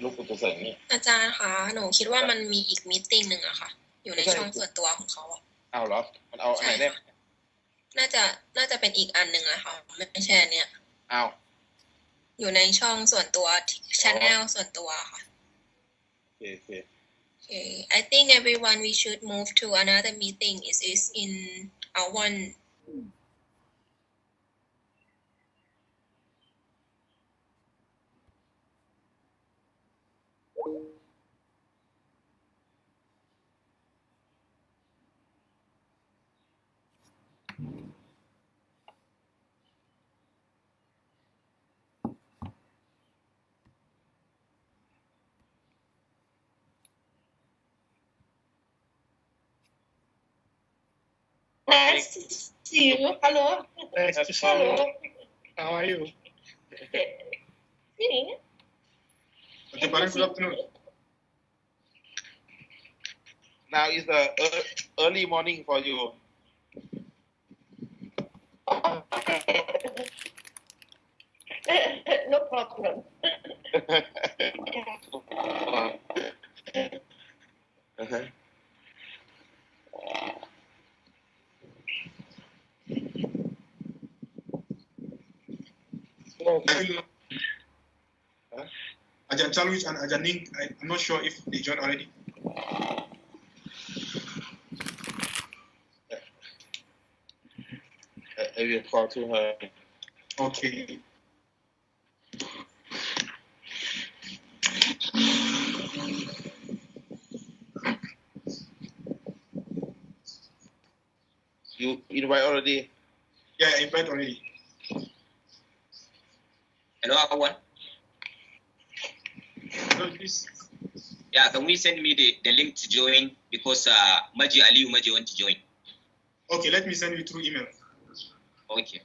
ลูกตัวเสริมนี่อาจารย์คะหนูคิดว่ามันมีอีกมีตติ้งหนึ่งอะค่ะอยู่ในช่องส่วนตัวของเขาอะเอาเหรอมันเอาอันไหนได้น่าจะเป็นอีกอันหนึ่งอะค่ะไม่ใช่อันเนี้ยเอาอยู่ในช่องส่วนตัว channel ส่วนตัวค่ะโอเค Okay, I think everyone we should move to another meeting is in our one Nice to see you. Hello. Nice to see you. How are you? Sitting. Good afternoon. Now is the early morning for you. No problem. Ajahn Cholwich and Ajahn Ning, I'm not sure if they joined already. I will call to her. Okay. You invite already? Yeah, I invite already. Hello, everyone. Hello, please. Yeah, can we send me the link to join because Maji want to join. Okay, let me send you through email. Okay.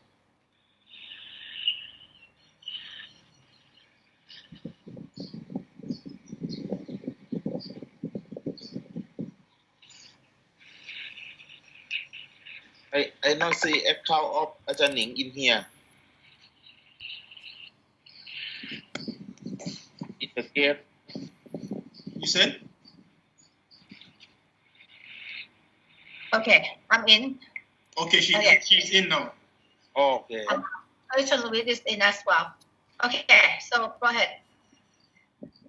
I not see account of Ajahn Ning in here. In the gate. You said? Okay, I'm in. Okay, she's in now. Okay. Cholwich is in as well. Okay, so go ahead.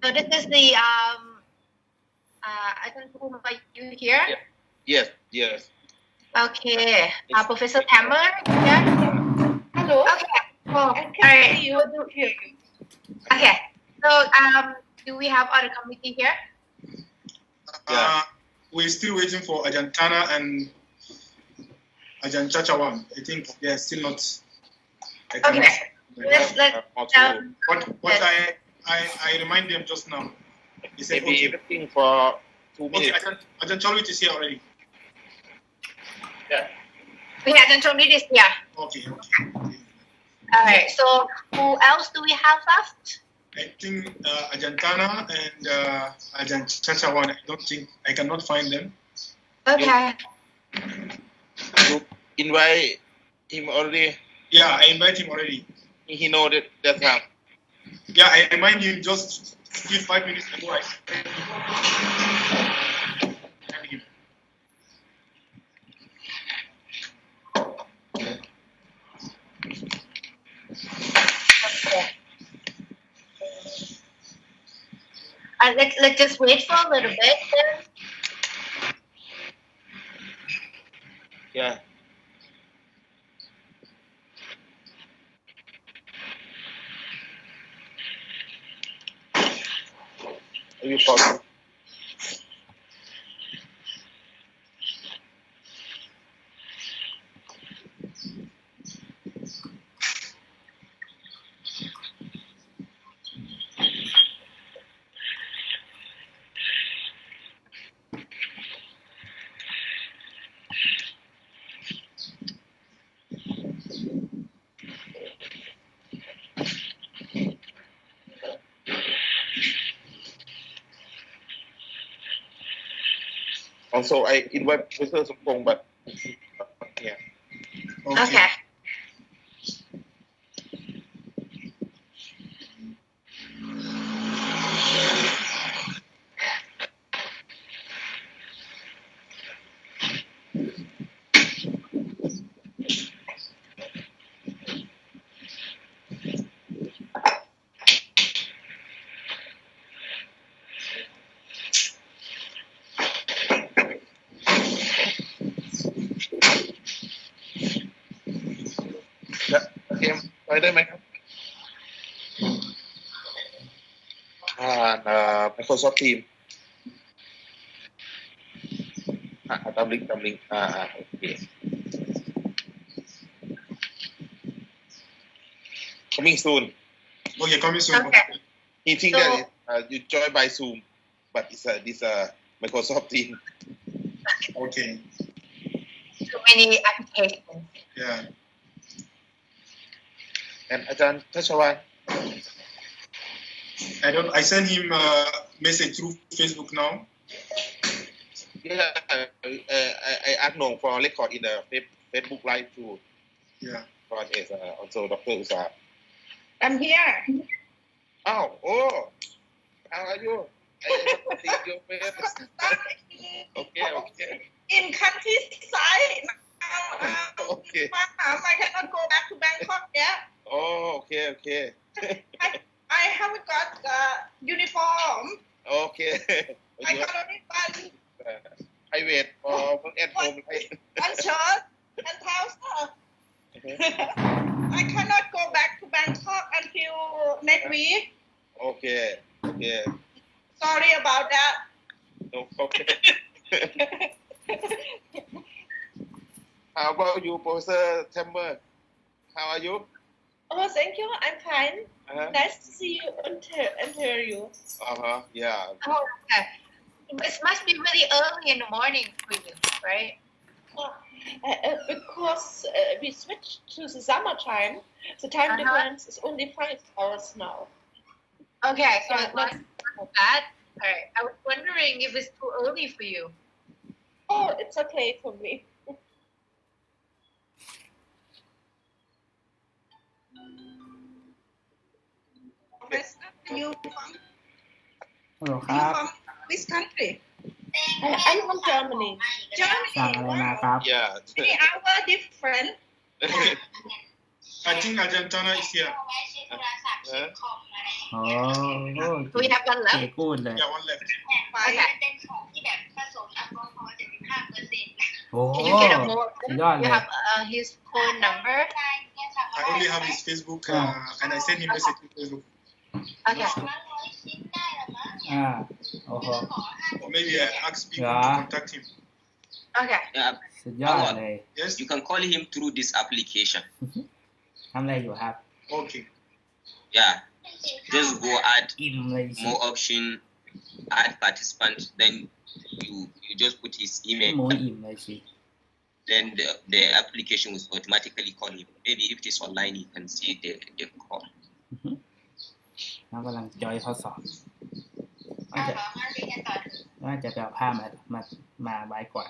So this is the I don't know, are you here? Yeah. Yes. Okay, Professor Tammer here. Hello. Okay. Oh, I can see you. I don't hear you. Okay. So do we have other committee here? We're still waiting for Ajahn Thana and Ajahn Chatchawan. I think they're still not. Okay. Let's What I remind them just now. He said, Maybe okay. everything for 2 minutes. Okay, Ajahn Cholwich is here already. Yeah. We haven't told me this here. Okay. All right. So who else do we have left? I think Ajahn Thana and Ajahn Chatchawan. I cannot find them. Okay. You invite him already. Yeah, I invite him already. He know that time. Yeah, I remind him just 5 minutes ago. Let's just wait for a little bit then. Yeah. Are you talking? Also, I invite Mr. Sutthibutpong, but yeah. Okay. ได้ไหมครับMicrosoft Teams ตามลิงก์โอเค coming soon Okay, coming soon. Okay. he think So- that you join by Zoom but it's this Microsoft Teams Okay. Too many applications. Yeah. and อาจารย์ทัชวาน I sent him a message through Facebook now. yeah I asked Nong for record in the Facebook live too Yeah. but is also Dr. Usa I'm here. oh how are you I don't see your face okay In countryside. Now, okay I cannot go back to Bangkok yet. oh okay I haven't got uniform. okay I got only private or work at home one shirt and trouser. I cannot go back to Bangkok until next week. okay Sorry about that. no problem how about you Professor Tammer how are you Oh, thank you. I'm fine. Nice to see you and hear you. yeah Oh, okay. It must be really early in the morning for you, right? Because we switched to the summertime, the time difference is only 5 hours now. Okay, so Yeah, it wasn't so bad. All right. I was wondering if it's too early for you. Oh, it's okay for me. You from ฮัลโหลครับ which country? I'm from Germany. สั่งอะไรมาครับ yeah Many hour different. I think Ajahn is here. โอ้ Do we have one เก๋ left? กูดเลย Yeah, one left. Okay. โอ้ Can you get a more? สุดยอดเล You ย have his phone number? I only have his Facebook and I sent him message to Facebook. Okay. โอ้โห Or maybe I ask people Yeah. to contact him. Okay. Yeah, สุดยอดเลย Yes? you can call him through this application. ทำอะไรอยู่ครับ Okay. Yeah, just go add อิ่มเลยสิ more option, add participant, then you just put his หมู email, อิ่มเลยสิ then the application will automatically call him. Maybe if it is online, you can see the call. น้องกำลังจอยข้อสอบน่าจะไปเอาผ้ามาไว้ก่อน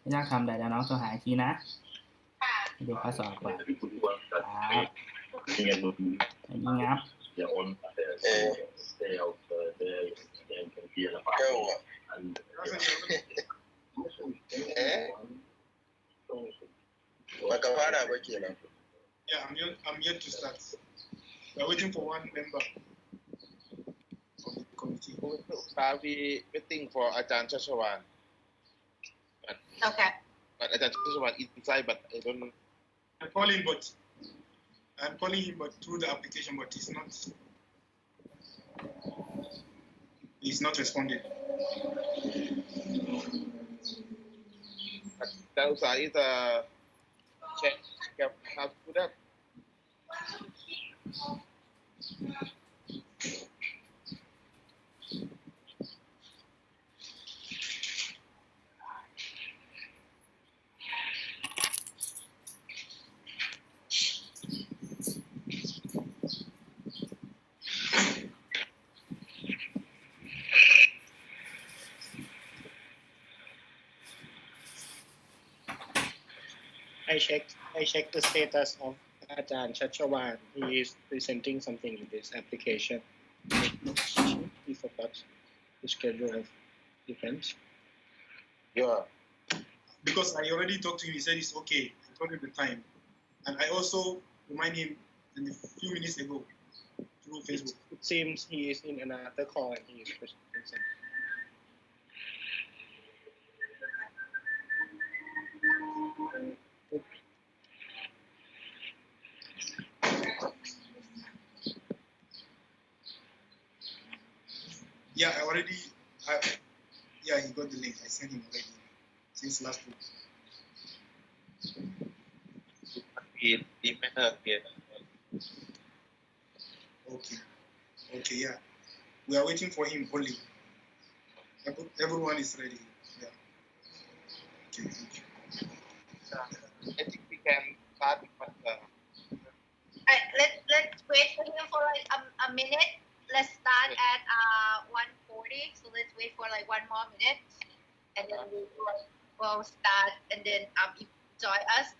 ไม่ต้องทำอะไรแล้วน้องโทรหาอีกทีนะดูข้อสอบก่อนครับอันนี้งับ Yeah, I'm yet to start. We're waiting for one member of the committee. we waiting for อาจารย์ชัชวาน Okay. but อาจารย์ชัชวาน inside but I don't know I'm calling him but through the application, but he's not responding. but Dausa is check how to do that I checked the status of Ajahn Chatchawan. He is presenting something in this application. He forgot to schedule an event. yeah Because I already talked to him, he said it's okay. I told him the time. And I also remind him a few minutes ago through Facebook. It seems he is in another call and he is presenting something. Yeah, he got the link. I sent him already since last week. Okay, yeah. We are waiting for him only. Everyone is ready. Yeah. Okay, thank you. I think we can start with Let's wait for him for like a minute. Let's start at 1:40. So let's wait for like 1 more minute, and then we'll start. And then enjoy us.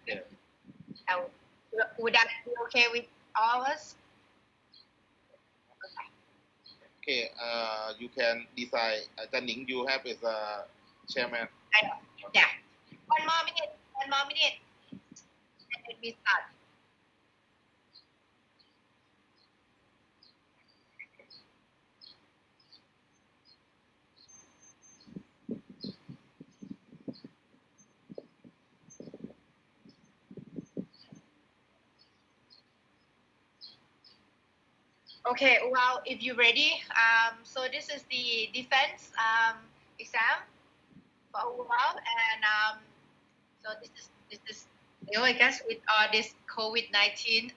Yeah. Would that be okay with all of us? Okay, you can decide. Ning, you have as a chairman. I know. Yeah. 1 more minute. 1 more minute. And then we start. Okay, well, if you're ready, so this is the defense exam for a while, and so this is I guess with this COVID-19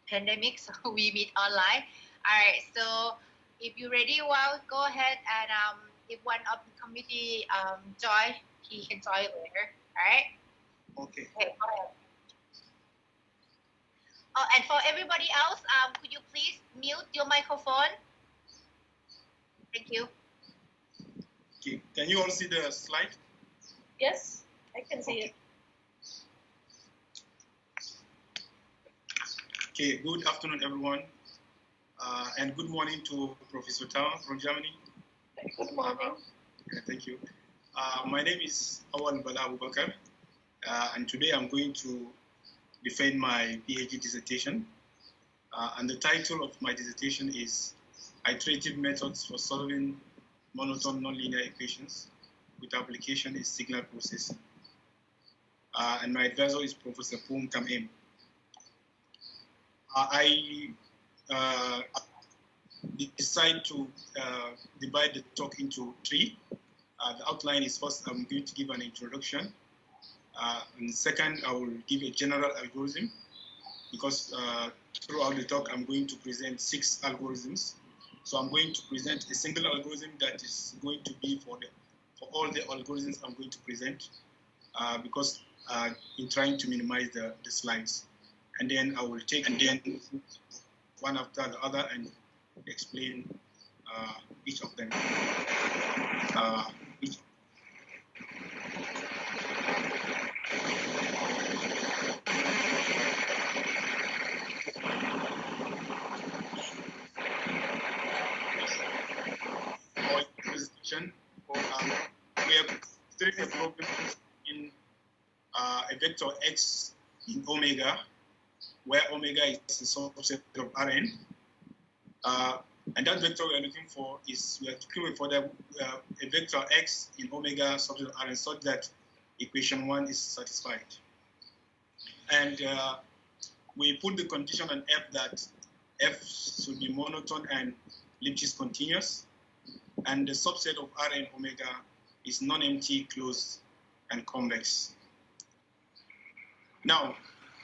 pandemic, so we meet online. All right, so if you're ready, well, go ahead and if one of the committee join, he can join later. All right. Okay. Okay, go ahead. Oh, and for everybody else, could you please mute your microphone? Thank you. Okay. Can you all see the slide? Yes, I can see it. Okay, good afternoon, everyone. And good morning to Professor Tammer from Germany. Good morning. Thank you. My name is Auwal Bala Abubakar, and today I'm going to defend my Ph.D. dissertation. And the title of my dissertation is Iterative Methods for Solving Monotone Nonlinear Equations with Application in Signal Processing. And my advisor is Professor Poom, Kumam. I decided to divide the talk into 3. The outline is first, I'm going to give an introduction. And second, I will give a general algorithm because throughout the talk, I'm going to present 6 algorithms. So I'm going to present a single algorithm that is going to be for all the algorithms I'm going to present because in trying to minimize the slides. And then I will take one after the other and explain each of them. We are considering a problem in a vector x in omega, where omega is a subset of Rn. And that vector we are looking for is, we are looking for a vector x in omega subset of Rn such that equation 1 is satisfied. And we put the condition on f that f should be monotone and Lipschitz continuous. And the subset of Rn omega is non-empty, closed, and convex. Now,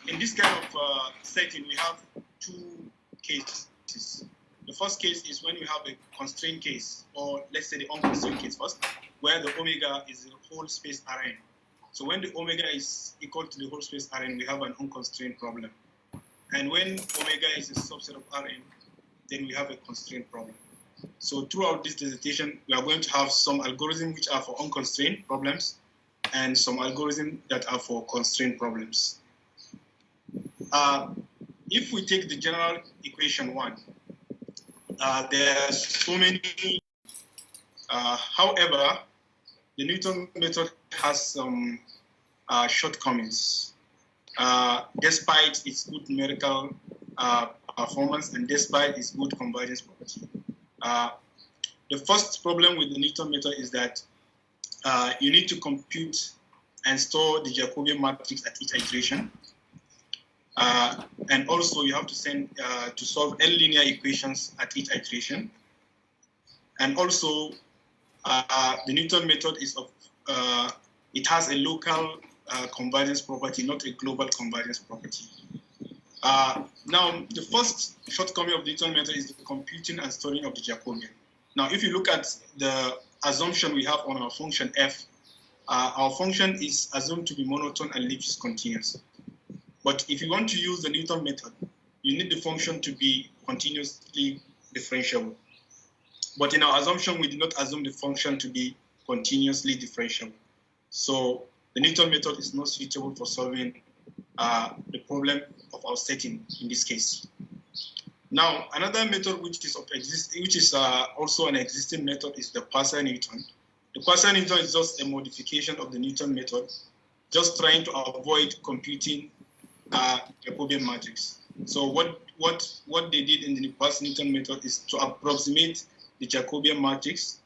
in this kind of setting, we have 2 cases. The first case is when we have a constrained case, or let's say the unconstrained case first, where the omega is the whole space Rn. So when the omega is equal to the whole space Rn, we have an unconstrained problem. And when omega is a subset of Rn, then we have a constrained problem. So throughout this dissertation, we are going to have some algorithms which are for unconstrained problems and some algorithms that are for constrained problems. If we take the general equation 1, there are so many. However, the Newton method has some shortcomings, despite its good numerical performance and despite its good convergence property. The first problem with the Newton method is that you need to compute and store the Jacobian matrix at each iteration. And also you have to solve n linear equations at each iteration. And also, the Newton method is of it has a local convergence property, not a global convergence property. Now, the first shortcoming of the Newton method is the computing and storing of the Jacobian. Now, if you look at the assumption we have on our function f, our function is assumed to be monotone and Lipschitz continuous. But if you want to use the Newton method, you need the function to be continuously differentiable. But in our assumption, we did not assume the function to be continuously differentiable. So the Newton method is not suitable for solving the problem of our setting in this case. Now, another method which is also an existing method is the Quasi-Newton. The Quasi-Newton is just a modification of the Newton method, just trying to avoid computing Jacobian matrix. So what they did in the Quasi-Newton method is to approximate the Jacobian matrix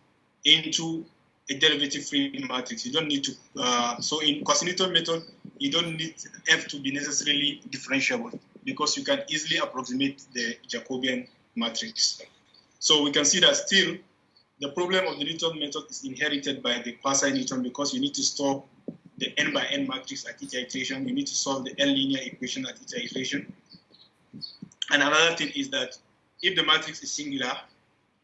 into a derivative-free matrix. You don't need to. So in Quasi-Newton method, you don't need f to be necessarily differentiable because you can easily approximate the Jacobian matrix. So we can see that still the problem of the Newton method is inherited by the Quasi-Newton because you need to store the n by n matrix at each iteration. You need to solve the n-linear equation at each iteration. And another thing is that if the matrix is singular,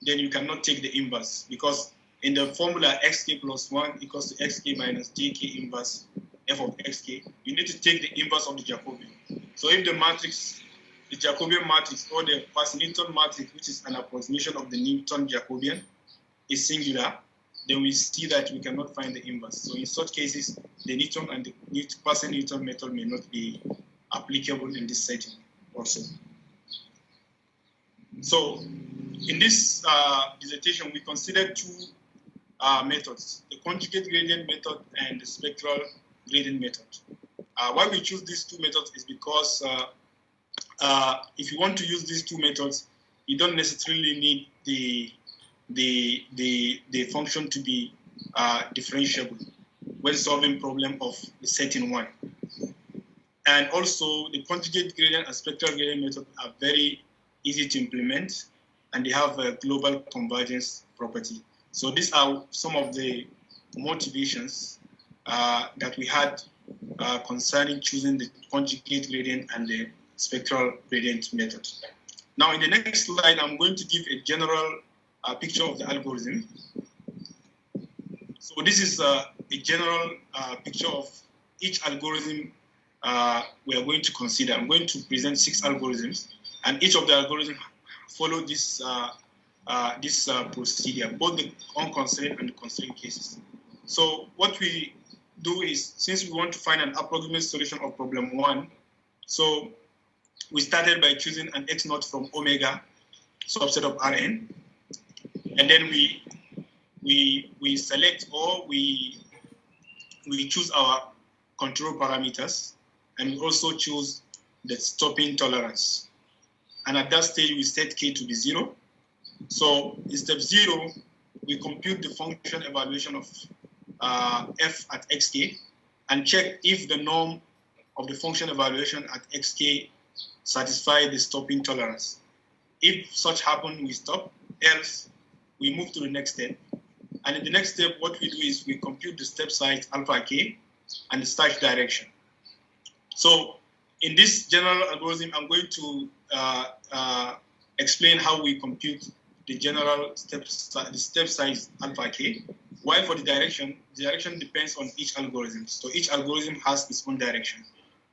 then you cannot take the inverse because in the formula xk plus 1 equals to xk minus jk inverse f of xk, you need to take the inverse of the Jacobian. So if the matrix, the Jacobian matrix or the Quasi-Newton matrix, which is an approximation of the Newton Jacobian, is singular, then we see that we cannot find the inverse. So in such cases, the Newton and the Quasi-Newton method may not be applicable in this setting also. So in this dissertation, we considered two methods, the conjugate gradient method and the spectral gradient method. Why we choose these two methods is because if you want to use these two methods, you don't necessarily need the function to be differentiable when solving problem of the setting 1. And also, the conjugate gradient and spectral gradient method are very easy to implement, and they have a global convergence property. So these are some of the motivations that we had concerning choosing the conjugate gradient and the spectral gradient method. Now, in the next slide, I'm going to give a general picture of the algorithm. So this is a general picture of each algorithm we are going to consider. I'm going to present 6 algorithms, and each of the algorithms follow this procedure, both the unconstrained and the constrained cases. So what we do is, since we want to find an approximate solution of problem 1, so we started by choosing an x0 from omega subset of Rn, and then we select or we choose our control parameters, and we also choose the stopping tolerance. And at that stage, we set k to be 0. So in step 0, we compute the function evaluation of f at xk and check if the norm of the function evaluation at xk satisfy the stopping tolerance. If such happens, we stop. Else, we move to the next step. And in the next step, what we do is we compute the step size alpha k and the starch direction. So in this general algorithm, I'm going to explain how we compute the general step size alpha k, while for the direction depends on each algorithm. So each algorithm has its own direction.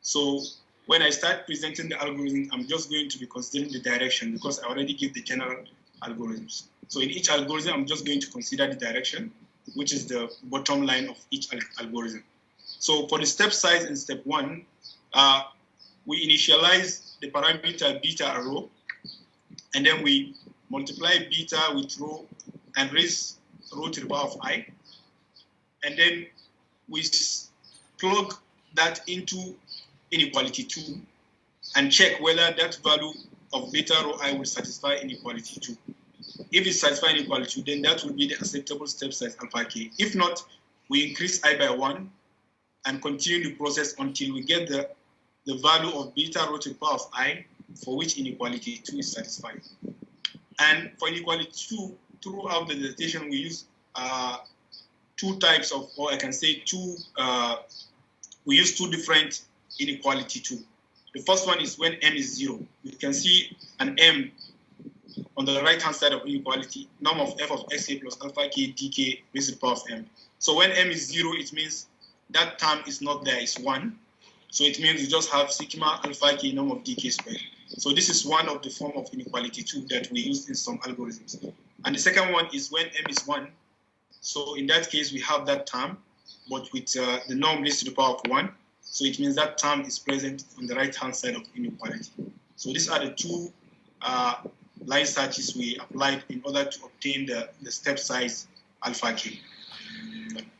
So when I start presenting the algorithm, I'm just going to be considering the direction because I already give the general algorithms. So in each algorithm, I'm just going to consider the direction, which is the bottom line of each algorithm. So for the step size in step 1, we initialize the parameter beta and rho, and then we multiply beta with rho and raise rho to the power of I. And then we plug that into inequality 2 and check whether that value of beta rho I will satisfy inequality 2. If it satisfies inequality 2, then that will be the acceptable step size alpha k. If not, we increase I by 1 and continue the process until we get the value of beta rho to the power of I for which inequality 2 is satisfied. And for inequality 2, throughout the dissertation, we use two types of, or I can say we use two different inequality too. The first one is when m is 0. You can see an m on the right-hand side of inequality, norm of f of xk plus alpha k dk raised to the power of m. So when m is 0, it means that term is not there, it's 1. So it means you just have sigma alpha k norm of dk squared. So this is one of the form of inequality too that we use in some algorithms. And the second one is when m is 1. So in that case, we have that term, but with the norm raised to the power of 1. So it means that term is present on the right-hand side of inequality. So these are the two line searches we applied in order to obtain the step size alpha k.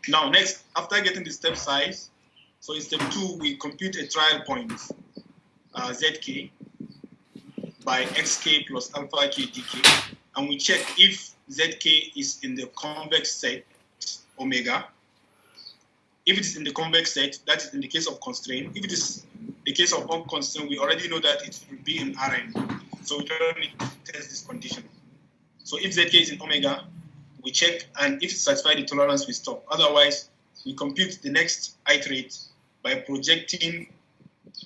Now next, after getting the step size, so in step 2, we compute a trial point, zk, by xk plus alpha k dk, and we check if zk is in the convex set omega. If it is in the convex set, that is in the case of constraint. If it is the case of unconstrained, we already know that it will be in Rn. So we don't need to test this condition. So if zk is in omega, we check, and if it satisfies the tolerance, we stop. Otherwise, we compute the next iterate by projecting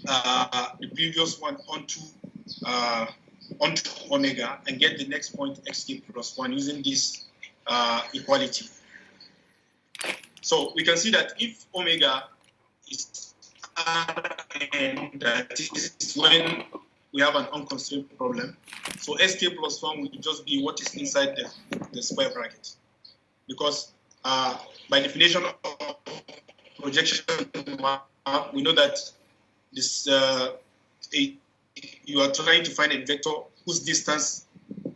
the previous one onto omega and get the next point xk plus 1 using this equality. So we can see that if omega is Rn, that is when we have an unconstrained problem. So sk plus 1 will just be what is inside the square bracket. Because by definition of projection map, we know that this you are trying to find a vector whose distance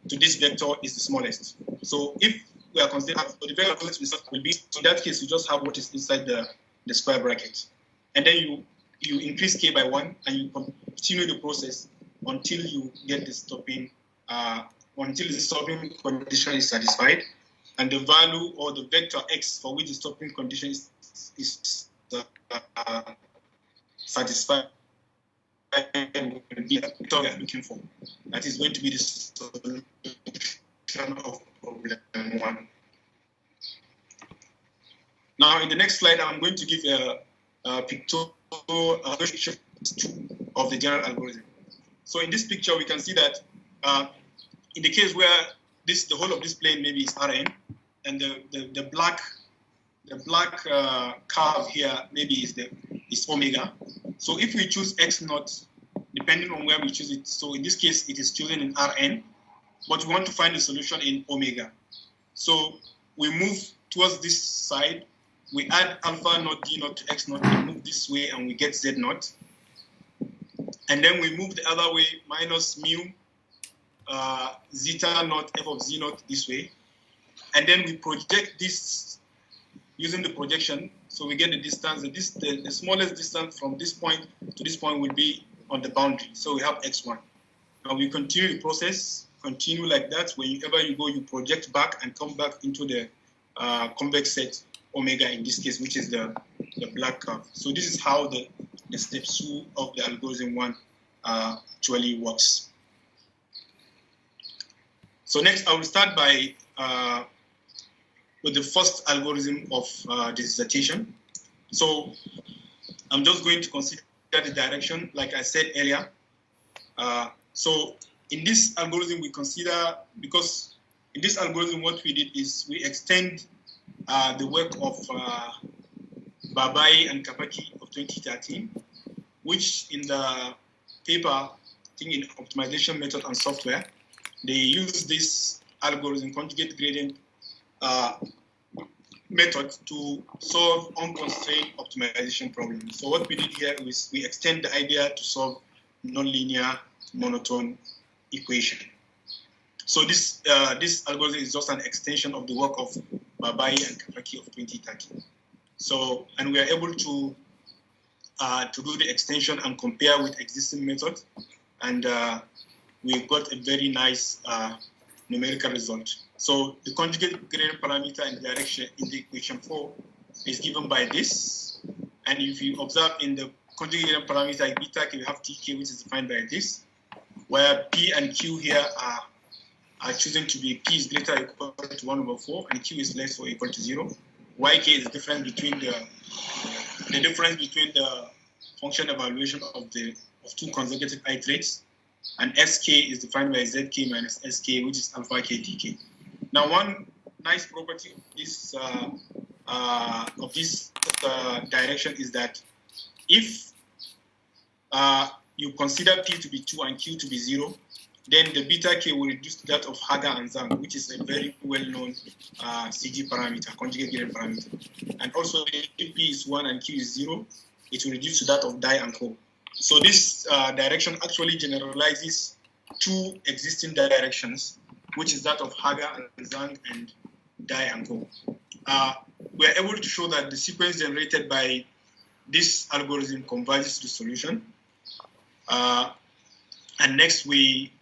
to this vector is the smallest. So if we are considering the vector will be, in that case, you just have what is inside the square bracket. And then you increase k by 1 and you continue the process until you get the stopping, until the stopping condition is satisfied, and the value or the vector x for which the stopping condition is satisfied will be the vector we are looking for. That is going to be the solution of problem 1. Now, in the next slide, I'm going to give a pictorial picture of the general algorithm. So in this picture, we can see that in the case where the whole of this plane maybe is Rn, and the black curve here maybe is omega. So if we choose x naught, depending on where we choose it, so in this case it is chosen in Rn, but we want to find the solution in omega. So we move towards this side, we add alpha naught d naught to x naught, we move this way and we get z naught. And then we move the other way, minus mu zeta naught f of z naught this way. And then we project this using the projection. So we get the distance, the smallest distance from this point to this point will be on the boundary. So we have x1. Now we continue the process, continue like that. Whenever you go, you project back and come back into the convex set omega in this case, which is the black curve. So this is how the step 2 of the algorithm 1 actually works. So next, I will start by with the first algorithm of dissertation. So I'm just going to consider the direction, like I said earlier. So in this algorithm, we consider, because in this algorithm, what we did is we extend the work of Babai and Kapaki of 2013, which in the paper, I think in optimization method and software, they use this algorithm, conjugate gradient method, to solve unconstrained optimization problems. So what we did here is we extend the idea to solve nonlinear monotone equation. So this algorithm is just an extension of the work of Babai and Kapaki of 2013. So, and we are able to do the extension and compare with existing methods, and we've got a very nice numerical result. So the conjugate gradient parameter and direction in the equation 4 is given by this, and if you observe in the conjugate gradient parameter beta k, we have tk, which is defined by this, where p and q here are are chosen to be P is greater or equal to 1/4 and Q is less or equal to 0. YK is the difference between the function evaluation of two consecutive iterates, and SK is defined by ZK minus SK, which is alpha K TK. Now, one nice property of this direction is that if you consider P to be 2 and Q to be 0, then the beta K will reduce to that of Hager and Zhang, which is a very well-known CG parameter, conjugate gated parameter. And also, if P is 1 and Q is 0, it will reduce to that of Dye and Co. So this direction actually generalizes two existing directions, which is that of Hager and Zhang and Dye and Co. We are able to show that the sequence generated by this algorithm converges to the solution. And next, we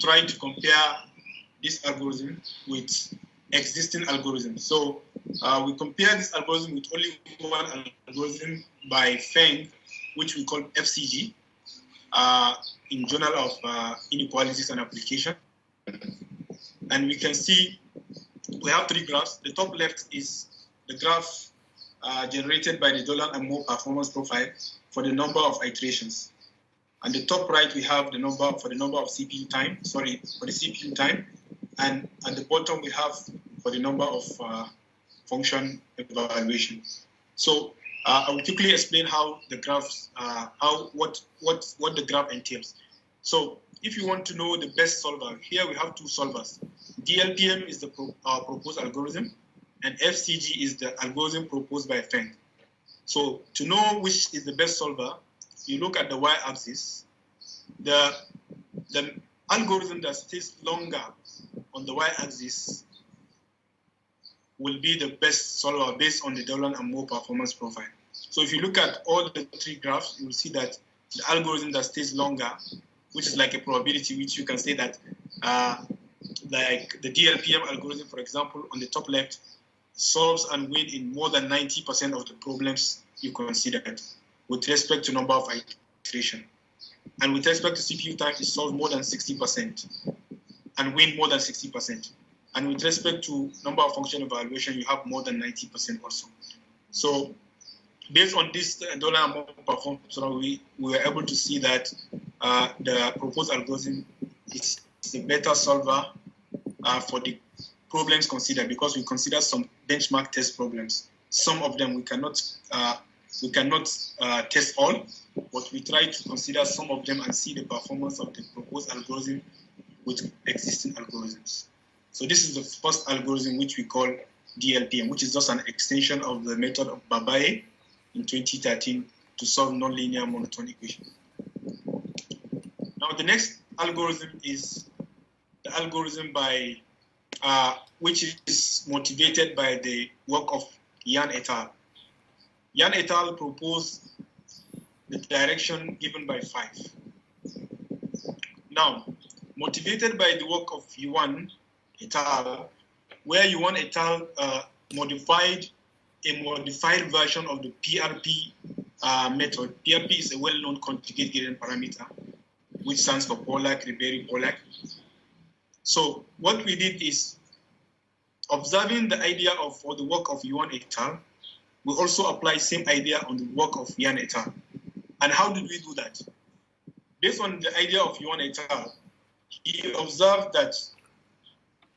try to compare this algorithm with existing algorithms. So we compare this algorithm with only one algorithm by Feng, which we call FCG, in Journal of Inequalities and Application. And we can see we have three graphs. The top left is the graph generated by the Dolan and Moore performance profile for the number of iterations. And the top right, we have the number for the number of CPU time, for the CPU time. And at the bottom, we have for the number of function evaluation. So I will quickly explain how the graphs, what the graph entails. So if you want to know the best solver, here we have two solvers. DLPM is the proposed algorithm, and FCG is the algorithm proposed by Feng. So to know which is the best solver, you look at the y-axis. The algorithm that stays longer on the y-axis will be the best solver based on the Dolan and Moore performance profile. So if you look at all the three graphs, you will see that the algorithm that stays longer, which is like a probability, which you can say that, like the DLPM algorithm, for example, on the top left, solves and wins in more than 90% of the problems you considered with respect to number of iteration. And with respect to CPU time, it solves more than 60% and win more than 60%. And with respect to number of function evaluation, you have more than 90% also. So based on this Dolan and Moore performance, we were able to see that the proposed algorithm is a better solver for the problems considered, because we consider some benchmark test problems. Some of them we cannot test all, but we try to consider some of them and see the performance of the proposed algorithm with existing algorithms. So this is the first algorithm, which we call DLPM, which is just an extension of the method of Babaye in 2013 to solve nonlinear monotone equation. Now the next algorithm is the algorithm by which is motivated by the work of Yan et al. Yan et al. Proposed the direction given by 5. Now, motivated by the work of Yuan et al., where Yuan et al. Modified a modified version of the PRP method. PRP is a well-known conjugate gated parameter, which stands for Pollack, Ribery, Pollack. So what we did is, observing the idea of or the work of Yuan et al., we also apply same idea on the work of Yan et al. And how did we do that? Based on the idea of Yuan et al., he observed that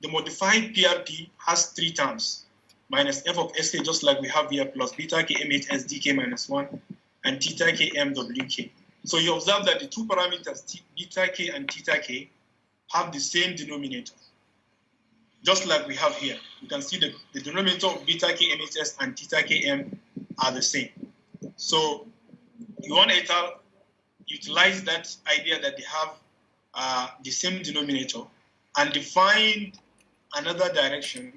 the modified PRP has 3 terms, minus f of sk, just like we have here, plus beta k mh sdk minus 1, and theta k mwk. So you observe that the two parameters, beta k and theta k, have the same denominator. Just like we have here, you can see the denominator of beta k mhs and theta km are the same. So Yuan et al. Utilized that idea that they have the same denominator and defined another direction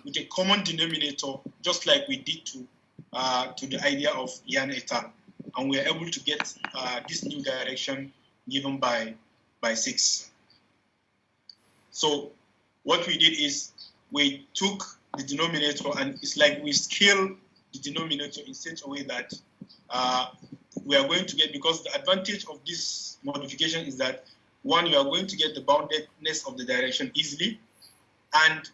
with a common denominator, just like we did to the idea of Yan et al. And we are able to get this new direction given by 6. So what we did is we took the denominator, and it's like we scale the denominator in such a way that we are going to get, because the advantage of this modification is that one, you are going to get the boundedness of the direction easily, and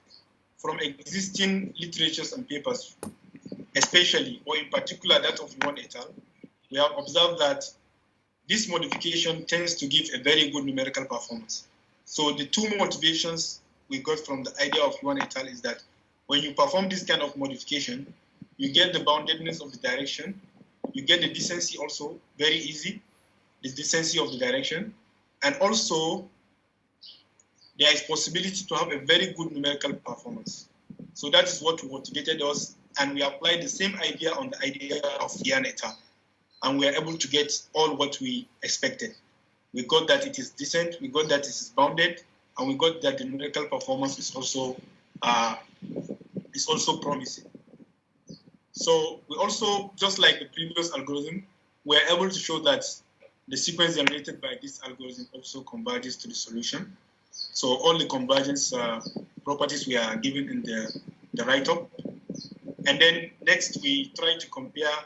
from existing literatures and papers, especially or in particular that of Yuan et al., we have observed that this modification tends to give a very good numerical performance. So the two motivations we got from the idea of Yuan et al. Is that when you perform this kind of modification, you get the boundedness of the direction, you get the decency also very easy, the decency of the direction, and also there is possibility to have a very good numerical performance. So that is what motivated us, and we applied the same idea on the idea of Yuan et al. And we are able to get all what we expected. We got that it is decent, we got that it is bounded, and we got that the numerical performance is also promising. So we also, just like the previous algorithm, we are able to show that the sequence generated by this algorithm also converges to the solution. So all the convergence properties we are given in the write-up. And then next we try to compare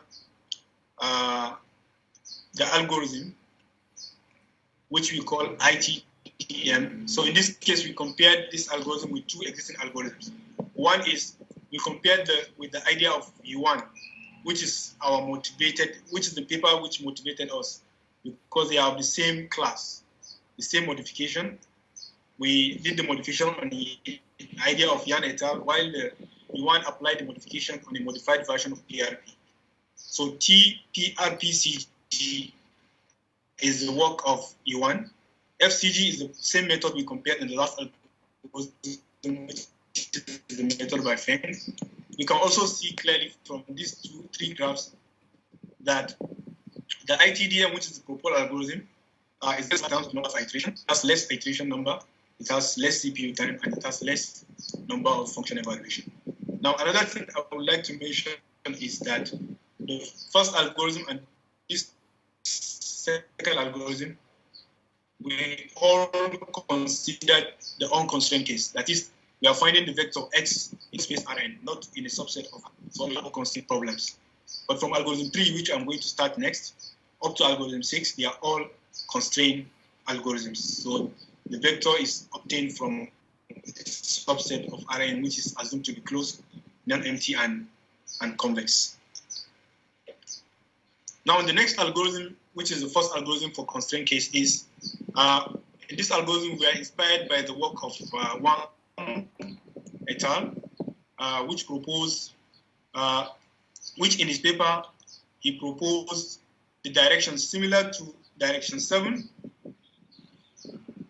the algorithm, which we call ITM. So in this case, we compared this algorithm with two existing algorithms. One is we compared with the idea of U1, which is the paper which motivated us, because they are of the same class, the same modification. We did the modification on the idea of Yuan et al., while the U1 applied the modification on a modified version of PRP. So TPRPCG is the work of U1. FCG is the same method we compared in the last algorithm, which is the method by Feng. We can also see clearly from these three graphs that the ITDM, which is the proposed algorithm, is less down to number of iterations. It has less iteration number, it has less CPU time, and it has less number of function evaluation. Now, another thing I would like to mention is that the first algorithm and this second algorithm, we all considered the unconstrained case. That is, we are finding the vector x in space Rn, not in a subset of some unconstrained problems. But from algorithm 3, which I'm going to start next, up to algorithm 6, they are all constrained algorithms. So the vector is obtained from a subset of Rn, which is assumed to be closed, non-empty, and convex. Now, the next algorithm, which is the first algorithm for constraint case, is in this algorithm we are inspired by the work of Wang et al., which in his paper he proposed the direction similar to direction 7,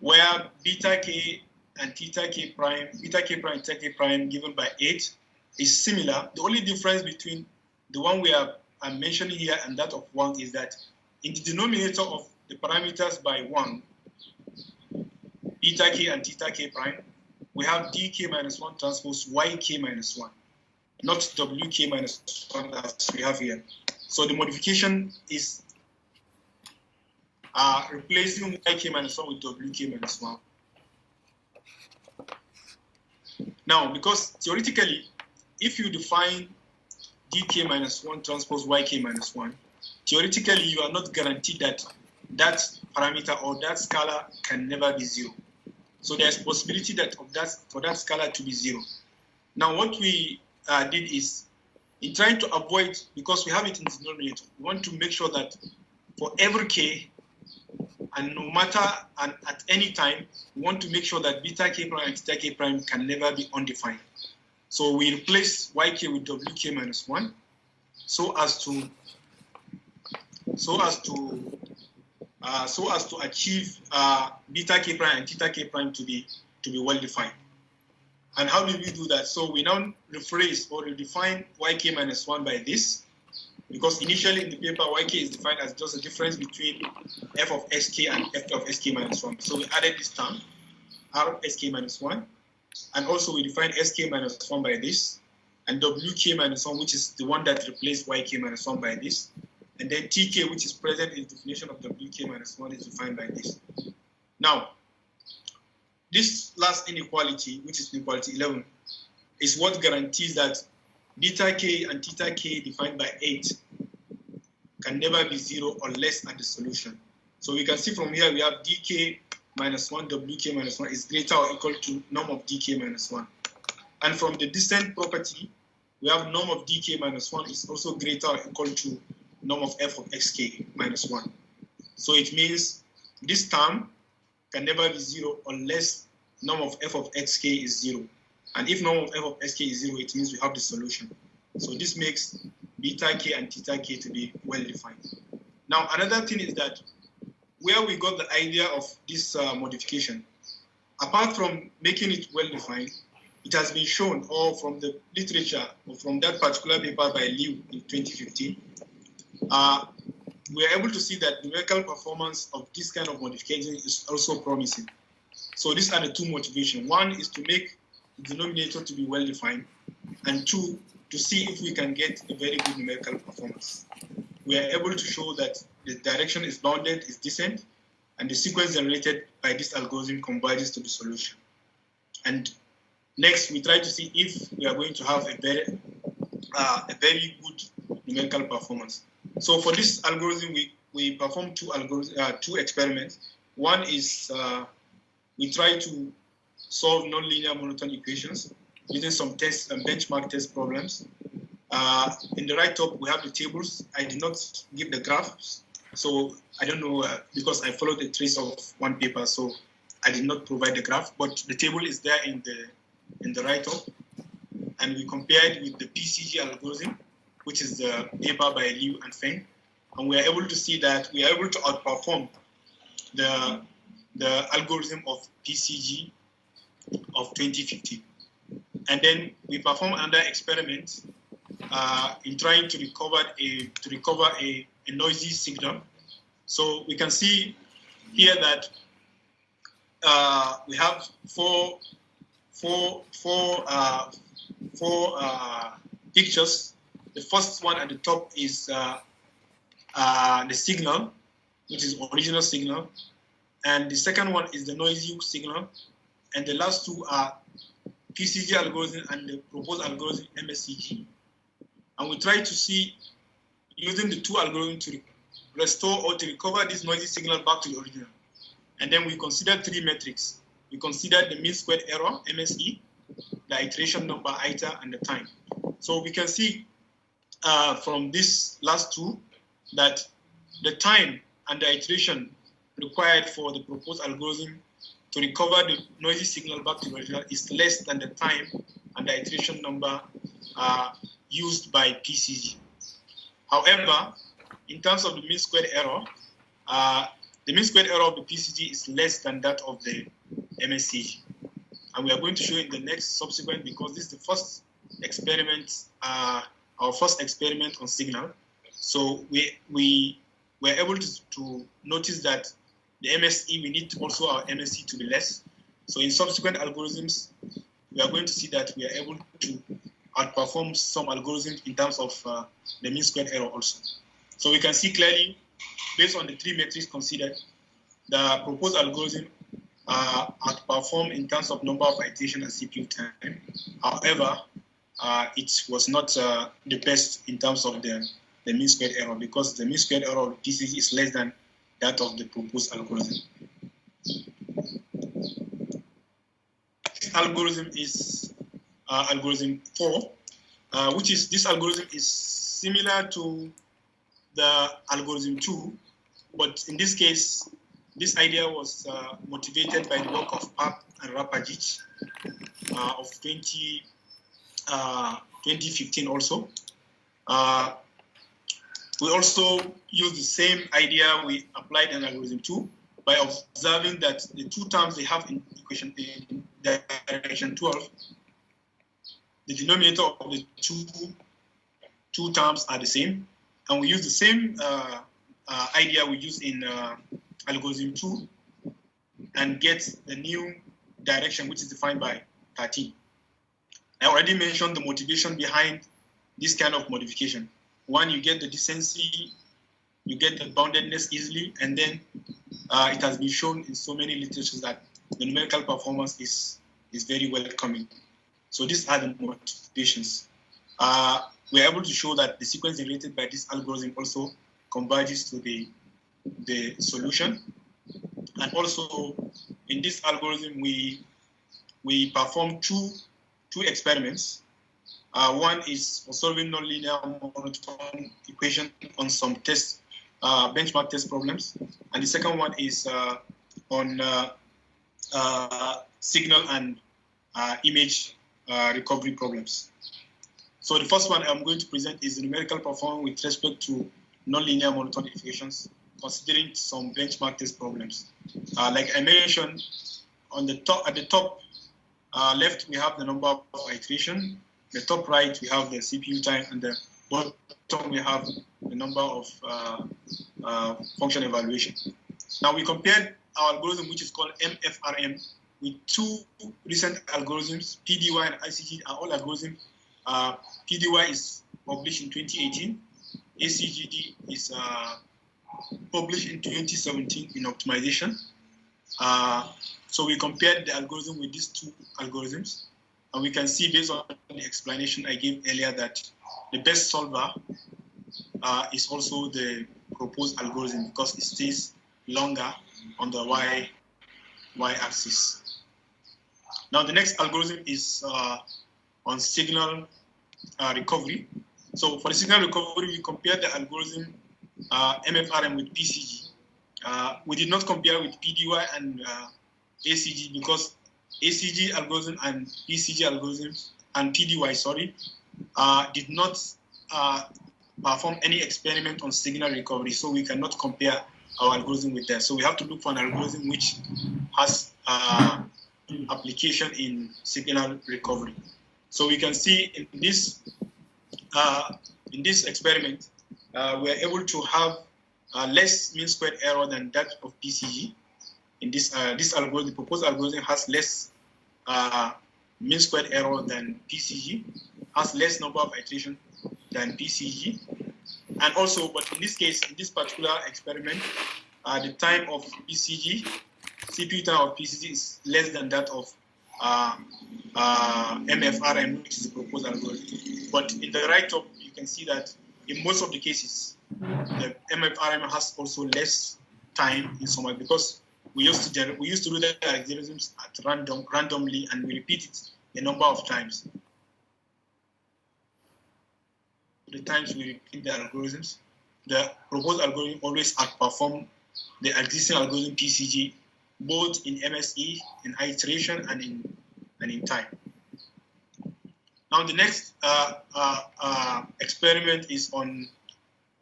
where beta k and theta k prime, beta k prime and theta k prime given by 8 is similar. The only difference between the one I'm mentioning here and that of 1 is that in the denominator of the parameters by 1, beta k and theta k prime, we have dk minus 1 transpose yk minus 1, not wk minus 1 as we have here. So the modification is replacing yk minus 1 with wk minus 1. Now, because theoretically, if you define dk minus 1 transpose yk minus 1, theoretically you are not guaranteed that that parameter or that scalar can never be 0. So there's possibility that for that scalar to be 0. Now what we did is, in trying to avoid, because we have it in the denominator, we want to make sure that for every k, and no matter and at any time, we want to make sure that beta k prime and theta k prime can never be undefined. So we replace yk with wk minus 1 so as to achieve beta k prime and theta k prime to be well defined. And how did we do that? So we now rephrase or redefine yk minus 1 by this, because initially in the paper yk is defined as just a difference between f of sk and f of sk minus 1. So we added this term, r sk minus 1, and also we define sk minus 1 by this, and wk minus 1, which is the one that replaced yk minus 1 by this, and then tk, which is present in the definition of wk minus 1, is defined by this. Now, this last inequality, which is inequality 11, is what guarantees that beta k and theta k defined by 8 can never be 0 or less at the solution. So we can see from here we have dk minus 1, wk minus 1 is greater or equal to norm of dk minus 1. And from the descent property, we have norm of dk minus 1 is also greater or equal to norm of f of xk minus 1. So it means this term can never be 0 unless norm of f of xk is 0. And if norm of f of xk is 0, it means we have the solution. So this makes beta k and theta k to be well defined. Now, another thing is that where we got the idea of this modification, apart from making it well defined, it has been shown, or from the literature, or from that particular paper by Liu in 2015, we are able to see that numerical performance of this kind of modification is also promising. So these are the two motivations. One is to make the denominator to be well defined, and two, to see if we can get a very good numerical performance. We are able to show that the direction is bounded, is descent, and the sequence generated by this algorithm converges to the solution. And next, we try to see if we are going to have a very good numerical performance. So for this algorithm, we perform two experiments. One is we try to solve nonlinear monotone equations using some tests and benchmark test problems. In the right top, we have the tables. I did not give the graphs, so I don't know, because I followed the trace of one paper, so I did not provide the graph, but the table is there in the right top, and we compared with the PCG algorithm, which is the paper by Liu and Feng, and we are able to see that we are able to outperform the algorithm of PCG of 2015. And then we perform another experiment in trying to recover a noisy signal. So we can see here that we have four pictures. The first one at the top is the signal, which is original signal, and the second one is the noisy signal, and the last two are PCG algorithm and the proposed algorithm MSCG. And we try to see, using the two algorithms, to restore or to recover this noisy signal back to the original. And then we consider three metrics. We consider the mean squared error, MSE, the iteration number, ITA, and the time. So we can see from these last two that the time and the iteration required for the proposed algorithm to recover the noisy signal back to the original is less than the time and the iteration number used by PCG. However, in terms of the mean squared error, the mean squared error of the PCG is less than that of the MSCG. And we are going to show in the next subsequent, because this is the first experiment, our first experiment on signal. So we were able to notice that the MSE, we need also our MSE to be less. So in subsequent algorithms, we are going to see that we are able to outperform some algorithms in terms of the mean squared error also. So we can see clearly, based on the three metrics considered, the proposed algorithm outperformed in terms of number of iteration and CPU time. However, it was not the best in terms of the mean squared error, because the mean squared error of PCG is less than that of the proposed algorithm. This algorithm is algorithm 4, which is, this algorithm is similar to the algorithm 2, but in this case, this idea was motivated by the work of Park and Rapajic of 2015 also. We also use the same idea we applied in algorithm 2 by observing that the two terms they have in equation in direction 12, the denominator of the two terms are the same, and we use the same idea we use in algorithm 2 and get the new direction, which is defined by 13. I already mentioned the motivation behind this kind of modification. One, you get the decency, you get the boundedness easily, and then it has been shown in so many literatures that the numerical performance is very welcoming. So these are the motivations. We are able to show that the sequence generated by this algorithm also converges to the solution, and also in this algorithm, we perform two experiments. One is for solving nonlinear monotone equation on some test benchmark test problems, and the second one is on signal and image recovery problems. So the first one I'm going to present is the numerical performance with respect to nonlinear monotone equations, considering some benchmark test problems. Like I mentioned, at the top left we have the number of iteration. The top right we have the CPU time, and the bottom we have the number of function evaluation. Now we compared our algorithm, which is called MFRM, with two recent algorithms. PDY and ICG are all algorithms. PDY is published in 2018. ACGD is published in 2017 in optimization. So we compared the algorithm with these two algorithms, and we can see based on the explanation I gave earlier that the best solver is also the proposed algorithm because it stays longer on the y-axis. Now the next algorithm is on signal recovery. So for the signal recovery, we compared the algorithm MFRM with PCG. We did not compare with PDY and ACG because ACG algorithm and PCG algorithms and PDY, sorry, did not perform any experiment on signal recovery, so we cannot compare our algorithm with that. So we have to look for an algorithm which has application in signal recovery. So we can see in this experiment, we are able to have less mean squared error than that of PCG. In this algorithm, the proposed algorithm has less mean squared error than PCG, has less number of iteration than PCG, and also, but in this case, in this particular experiment, the time of PCG, CPU time of PCG is less than that of MFRM, which is the proposed algorithm. But in the right top, you can see that in most of the cases, the MFRM has also less time in some way because we used to do the algorithms at randomly, and we repeat it a number of times. The times we repeat the algorithms, the proposed algorithm always outperform the existing algorithm PCG, both in MSE, in iteration, and in time. Now the next experiment is on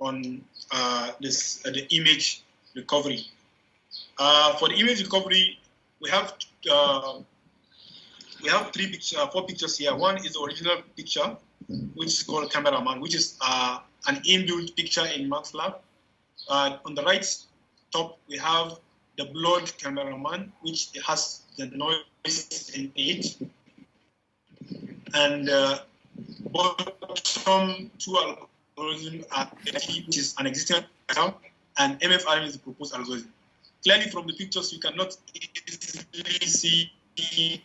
the image recovery. For the image recovery, we have 4 pictures here. One is the original picture, which is called Khamsemanan, which is an inbuilt picture in MATLAB. On the right top, we have the blurred Khamsemanan, which has the noise in it. And bottom two algorithms are which is an existing account, and MFRM is the proposed algorithm. Clearly from the pictures, you cannot easily see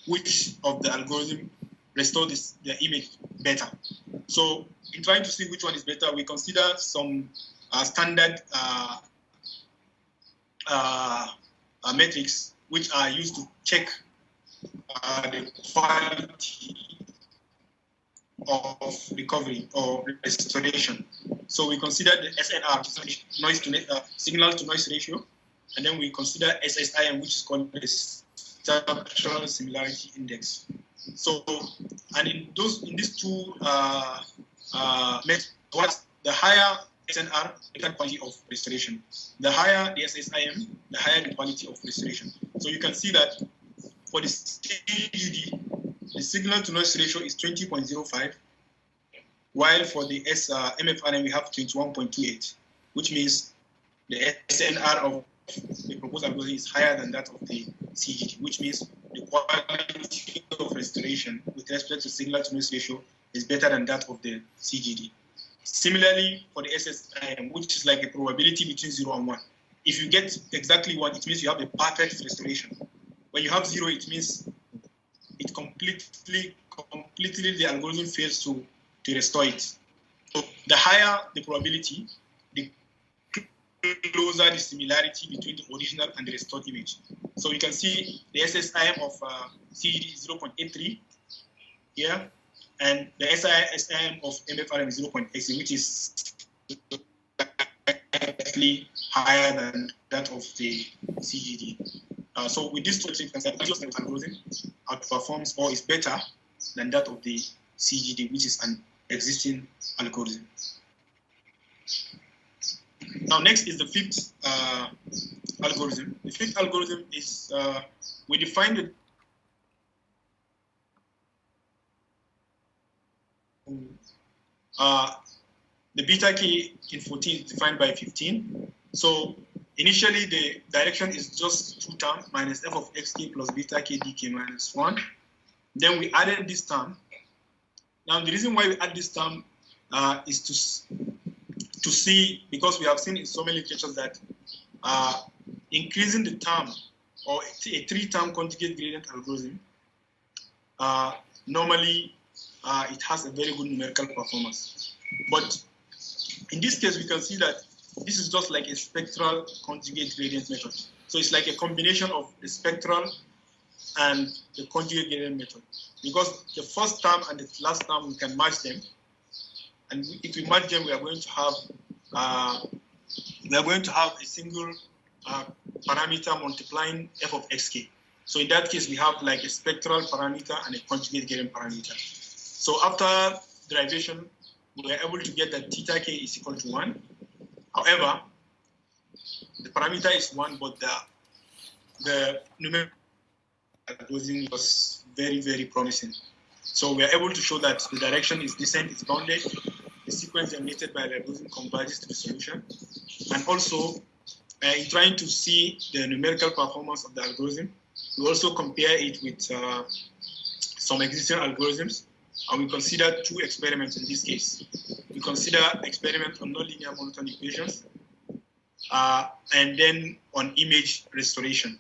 which of the algorithm restore the image better. So in trying to see which one is better, we consider some standard metrics which are used to check the quality of recovery or restoration. So we consider the SNR, signal to noise ratio, and then we consider SSIM, which is called the structural similarity index. So, and in these two metrics, the higher SNR, the quality of restoration. The higher the SSIM, the higher the quality of restoration. So you can see that for the CGD, the signal to noise ratio is 20.05, while for the MFRM we have 21.28, which means the SNR of the proposed algorithm is higher than that of the CGD, which means the quality of restoration with respect to signal to noise ratio is better than that of the CGD. Similarly, for the SSIM, which is like a probability between 0 and 1. If you get exactly 1, it means you have a perfect restoration. When you have 0, it means it completely the algorithm fails to restore it. So the higher the probability, the closer the similarity between the original and the restored image. So you can see the SSIM of CGD is 0.83 here, and the SIM of MFRM is 0.80, which is actually higher than that of the CGD. So with this structure, you can say the algorithm outperforms or is better than that of the CGD, which is an existing algorithm. Now, next is the fifth algorithm. The fifth algorithm is we define the beta k in 14 is defined by 15. So initially the direction is just 2 terms minus f of xk plus beta k dk minus 1. Then we added this term. Now the reason why we add this term is to see, because we have seen in so many literatures that increasing the term or a 3-term conjugate gradient algorithm, normally it has a very good numerical performance. But in this case, we can see that this is just like a spectral conjugate gradient method. So it's like a combination of the spectral and the conjugate gradient method. Because the first term and the last term, we can match them. And if we match them, we are going to have a single parameter multiplying f of xk. So in that case, we have like a spectral parameter and a conjugate gradient parameter. So after derivation, we are able to get that theta k is equal to 1. However, the parameter is 1, but the numerical algorithm was very, very promising. So we are able to show that the direction is descent is bounded, the sequence generated by the algorithm converges to the solution, and also in trying to see the numerical performance of the algorithm, we also compare it with some existing algorithms, and we consider 2 experiments in this case. We consider experiment on nonlinear monotone equations, and then on image restoration.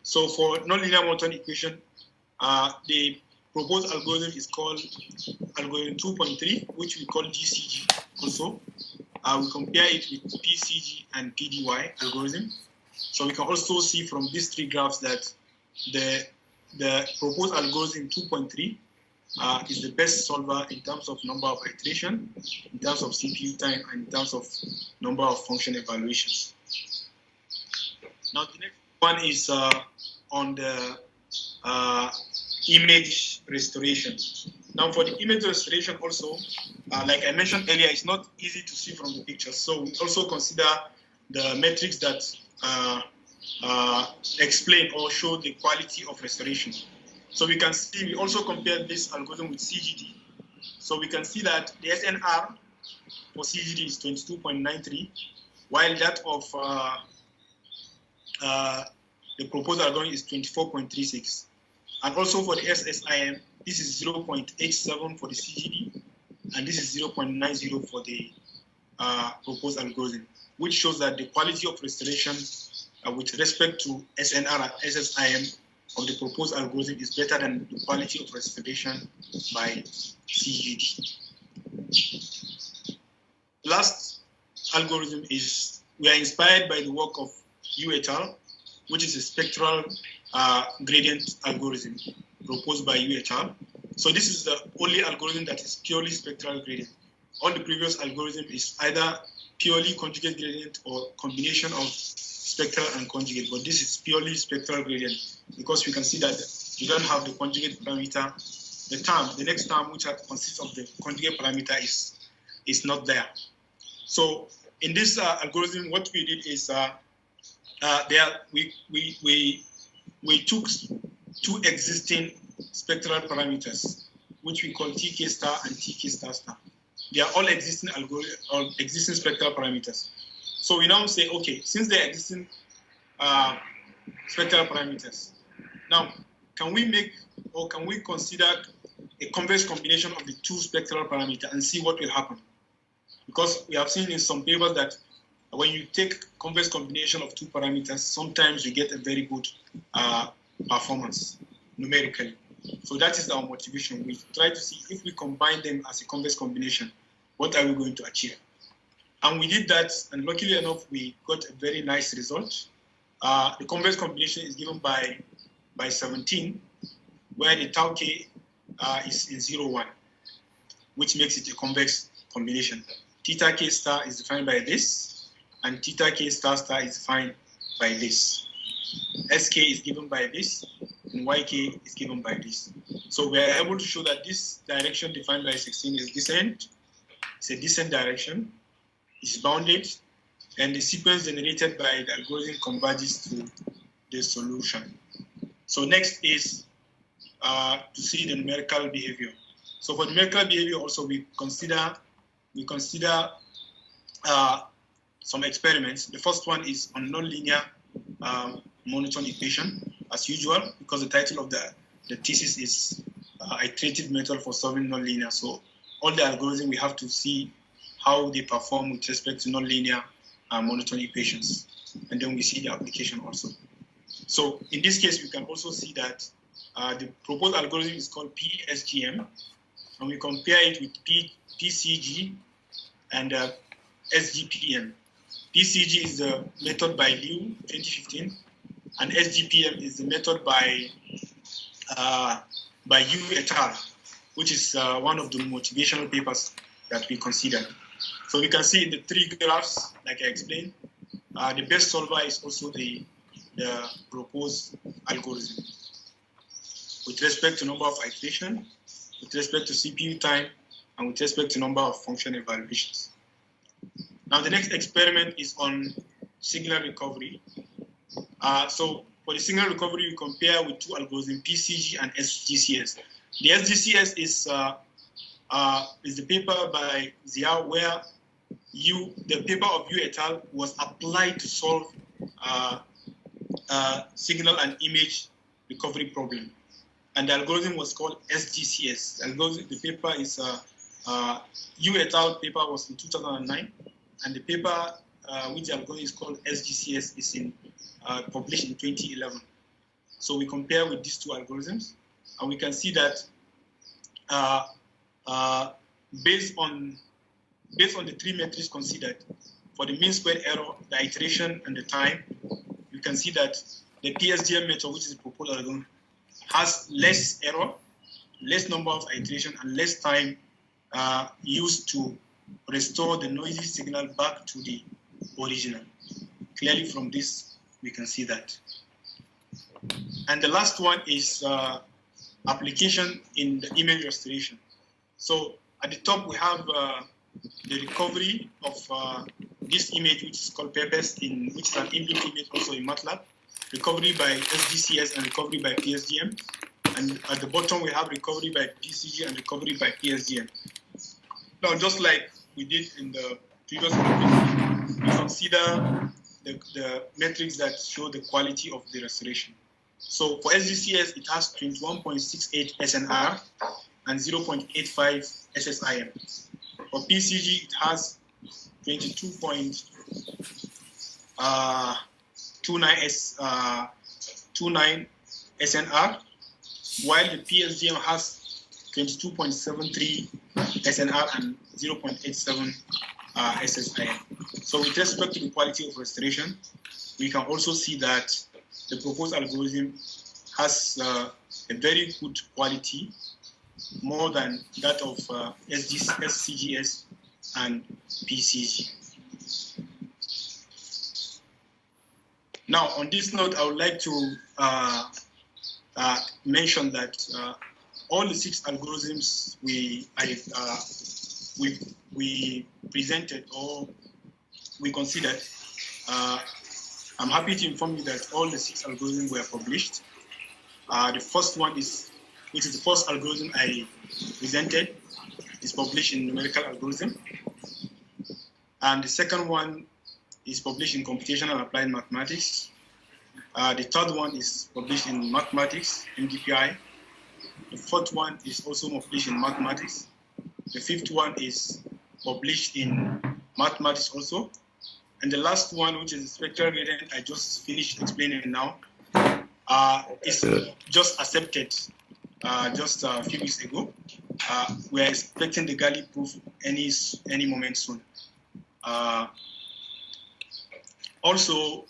So for nonlinear monotone equation, the proposed algorithm is called algorithm 2.3, which we call GCG also. We compare it with PCG and PDY algorithm. So we can also see from these 3 graphs that the proposed algorithm 2.3 is the best solver in terms of number of iteration, in terms of CPU time, and in terms of number of function evaluations. Now the next one is on the image restoration. Now for the image restoration also, like I mentioned earlier, it's not easy to see from the pictures. So we also consider the metrics that explain or show the quality of restoration. So we can see, we also compare this algorithm with CGD. So we can see that the SNR for CGD is 22.93, while that of the proposed algorithm is 24.36. And also for the SSIM, this is 0.87 for the CGD, and this is 0.90 for the proposed algorithm, which shows that the quality of restoration with respect to SNR and SSIM of the proposed algorithm is better than the quality of restoration by CGD. Last algorithm is, we are inspired by the work of Yu et al., which is a spectral gradient algorithm proposed by Yu et al. So this is the only algorithm that is purely spectral gradient. All the previous algorithm is either purely conjugate gradient or combination of spectral and conjugate, but this is purely spectral gradient because we can see that you don't have the conjugate parameter. The next term, which consists of the conjugate parameter, is not there. So in this algorithm, what we did is we took 2 existing spectral parameters, which we call TK star and TK star star. They are all existing existing spectral parameters. So we now say, okay, since they are existing spectral parameters, now can we make or can we consider a convex combination of the 2 spectral parameters and see what will happen? Because we have seen in some papers that when you take convex combination of 2 parameters, sometimes you get a very good performance numerically. So that is our motivation. We try to see if we combine them as a convex combination, what are we going to achieve? And we did that, and luckily enough, we got a very nice result. The convex combination is given by 17, where the tau k is in 0, 1, which makes it a convex combination. Theta k star is defined by this, and theta k star star is defined by this. Sk is given by this, and yk is given by this. So we are able to show that this direction defined by 16 is descent. It's a descent direction. It's bounded, and the sequence generated by the algorithm converges to the solution. So next is to see the numerical behavior. So for numerical behavior, also we consider some experiments. The first one is on nonlinear monotone equation, as usual, because the title of the thesis is iterative method for solving nonlinear. So all the algorithms, we have to see how they perform with respect to nonlinear monotone equations, and then we see the application also. So in this case, we can also see that the proposed algorithm is called PSGM, and we compare it with PCG and SGPM. PCG is the method by Liu, 2015, and SGPM is the method by Yu et al., which is one of the motivational papers that we considered. So we can see in the three graphs, like I explained, the best solver is also the proposed algorithm with respect to number of iteration, with respect to CPU time, and with respect to number of function evaluations. Now the next experiment is on signal recovery. So for the signal recovery, we compare with two algorithms, PCG and SGCS. The SGCS is the paper by Zia, where the paper of Yu et al. Was applied to solve signal and image recovery problem. And the algorithm was called SGCS. The paper is Yu et al. Paper was in 2009, and the paper which the algorithm is called SGCS is published in 2011. So we compare with these two algorithms, and we can see that based on the three metrics considered for the mean squared error, the iteration, and the time, you can see that the PSGM method, which is the proposed algorithm, has less error, less number of iteration, and less time used to restore the noisy signal back to the original. Clearly from this, we can see that. And the last one is application in the image restoration. So at the top, we have the recovery of this image, which is called Pepes, which is an inbuilt image also in MATLAB, recovery by SGCS and recovery by PSGM. And at the bottom, we have recovery by PCG and recovery by PSGM. Now, just like we did in the previous topic, we consider the metrics that show the quality of the restoration. So for SGCS, it has 21.68 SNR and 0.85 SSIM. For PCG, it has 22.29 SNR, while the PSGM has 22.73 SNR and 0.87 SSIM. So with respect to the quality of restoration, we can also see that the proposed algorithm has a very good quality, more than that of SCGS and PCG. Now, on this note, I would like to mention that all the 6 algorithms we presented or we considered, I'm happy to inform you that all the 6 algorithms were published. The first one which is the first algorithm I presented, is published in numerical algorithm. And the second one is published in computational and applied mathematics. The third one is published in mathematics, MDPI. The fourth one is also published in mathematics. The fifth one is published in mathematics also. And the last one, which is the spectral gradient, I just finished explaining now, is just accepted just a few weeks ago. We are expecting the Gali proof any moment soon. Also,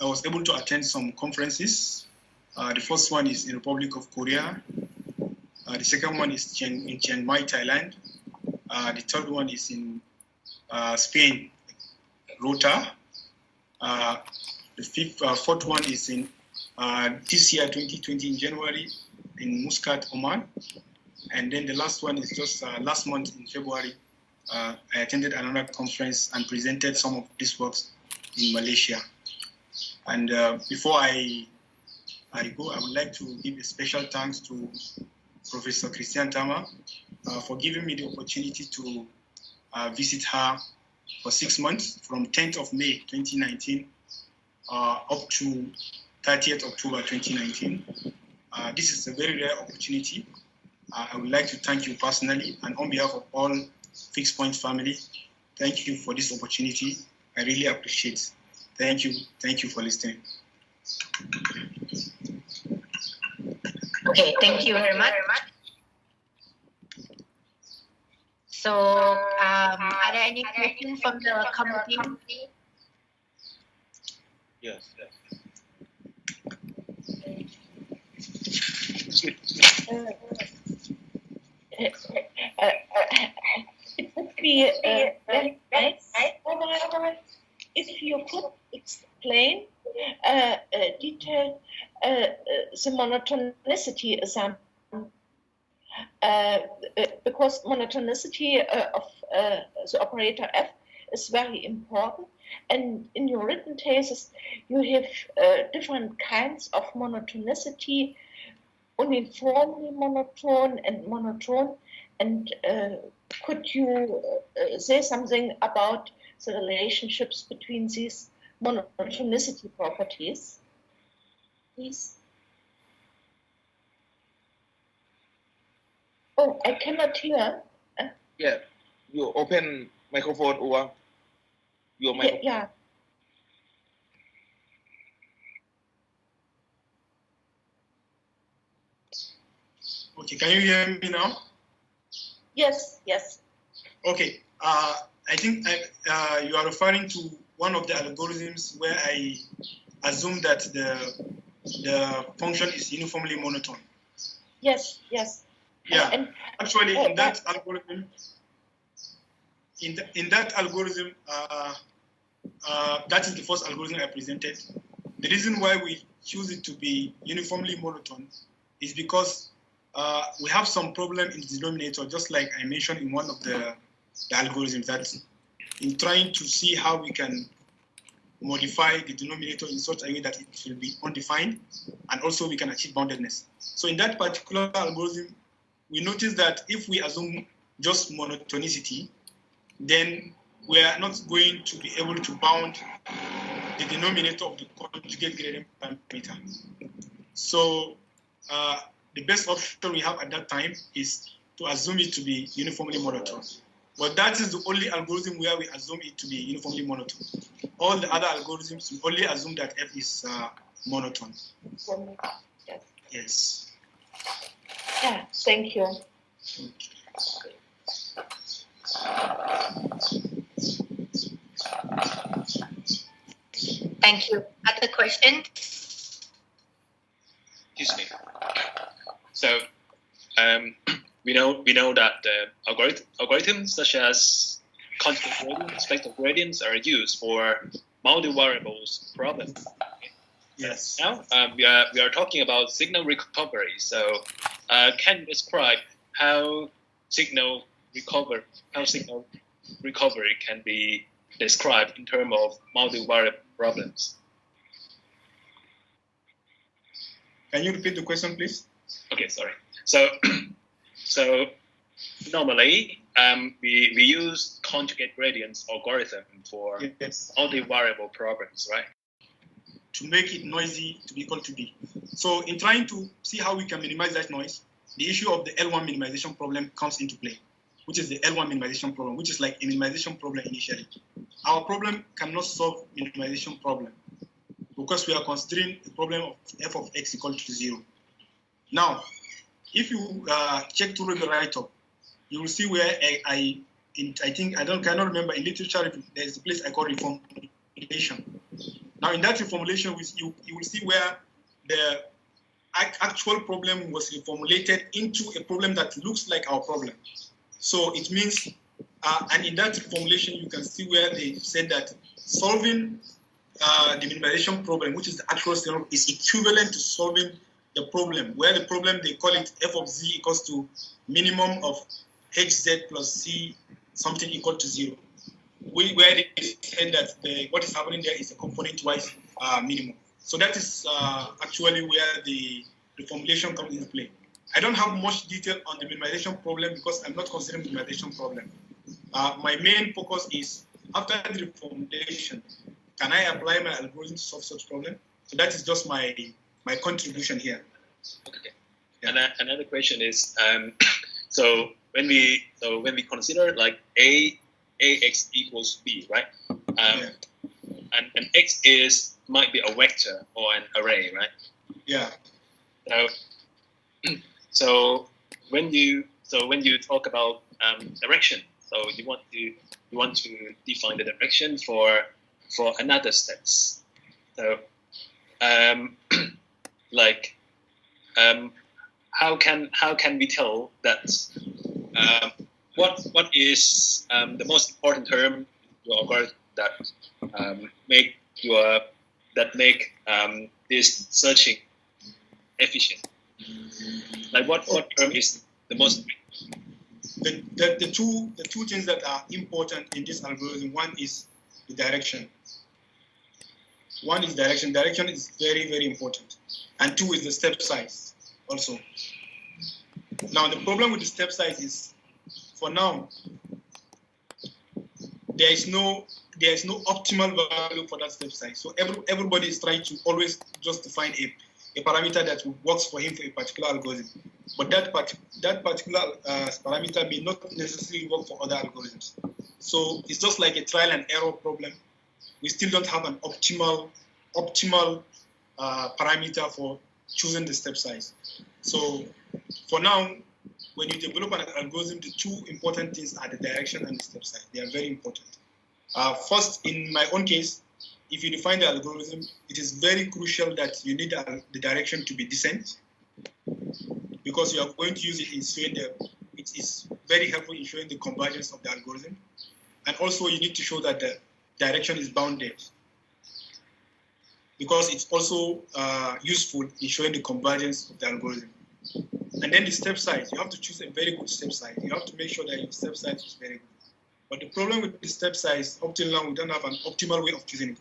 I was able to attend some conferences. The first one is in Republic of Korea. The second one is in Chiang Mai, Thailand. The third one is in Spain, Rota. The fourth one is in this year, 2020, in January, in Muscat, Oman. And then the last one is just last month in February. I attended another conference and presented some of these works in Malaysia. And before I go, I would like to give a special thanks to Professor Christiane Tammer for giving me the opportunity to visit her for 6 months, from 10th of May 2019 up to 30th October 2019. This is a very rare opportunity. I would like to thank you personally, and on behalf of all Fixed Point family, thank you for this opportunity. I really appreciate it. Thank you. Thank you for listening. Okay, thank you very much. So, are there any questions from the committee? Yes. It would be very nice if you could explain detail the monotonicity example, because monotonicity of the operator F is very important, and in your written thesis you have different kinds of monotonicity, uniformly monotone and monotone, and could you say something about the relationships between these monotonicity properties, please? Oh, I cannot hear. Yeah, you open microphone or your microphone. Yeah. Okay, can you hear me now? Yes. Okay, I think you are referring to one of the algorithms where I assume that the function is uniformly monotone. Yes. Yeah, And actually, in that algorithm, that is the first algorithm I presented. The reason why we choose it to be uniformly monotone is because we have some problem in the denominator, just like I mentioned in one of the algorithms, that in trying to see how we can modify the denominator in such a way that it will be undefined, and also we can achieve boundedness. So in that particular algorithm, we notice that if we assume just monotonicity, then we are not going to be able to bound the denominator of the conjugate gradient parameter. So the best option we have at that time is to assume it to be uniformly monotone. But that is the only algorithm where we assume it to be uniformly monotone. All the other algorithms, we only assume that F is monotone. Yes. yeah, thank you. Thank you. Other questions? Excuse me. So we know that algorithms such as conjugate gradients, spectral gradients are used for multivariables problems. Yes. Now we are talking about signal recovery. So can you describe how signal recovery can be described in terms of multivariable problems? Can you repeat the question, please? Okay, sorry. So normally we use conjugate gradients algorithm for multivariable problems, right? To make it noisy to be equal to B. So in trying to see how we can minimize that noise, the issue of the L1 minimization problem comes into play, which is the L1 minimization problem, which is like a minimization problem initially. Our problem cannot solve minimization problem because we are considering the problem of f of x equal to 0. Now, if you check through the write-up, you will see where I cannot remember, in literature, there is a place I call reformulation. Now, in that reformulation, you will see where the actual problem was reformulated into a problem that looks like our problem. So it means, and in that formulation, you can see where they said that solving the minimization problem, which is the actual scenario, is equivalent to solving the problem, where the problem, they call it f of z equals to minimum of hz plus c something equal to 0. Where they said that what is happening there is a component-wise minimum. So that is actually where the reformulation comes into play. I don't have much detail on the minimization problem because I'm not considering minimization problem. My main focus is, after the reformulation, can I apply my algorithm to solve such problem? So that is just my contribution here. Okay. Yeah. And another question is, so when we consider like ax equals b, right? And x might be a vector or an array, right? Yeah. So when you talk about direction, so you want to define the direction for another steps. So how can we tell that what is the most important term in your algorithm that make this searching efficient? Like what term is the most? The two things that are important in this algorithm, one is the direction. One is direction. Direction is very, very important. And two is the step size also. Now the problem with the step size is, for now, there is no optimal value for that step size. So everybody is trying to always just define a parameter that works for him for a particular algorithm. But that particular parameter may not necessarily work for other algorithms. So it's just like a trial and error problem. We still don't have an optimal parameter for choosing the step size. So for now, when you develop an algorithm, the two important things are the direction and the step size. They are very important. First, in my own case, if you define the algorithm, it is very crucial that you need the direction to be decent, because you are going to use it in showing it is very helpful in showing the convergence of the algorithm. And also you need to show that the direction is bounded, because it's also useful in showing the convergence of the algorithm. And then the step size, you have to choose a very good step size. You have to make sure that your step size is very good. But the problem with the step size, up till now, we don't have an optimal way of choosing it.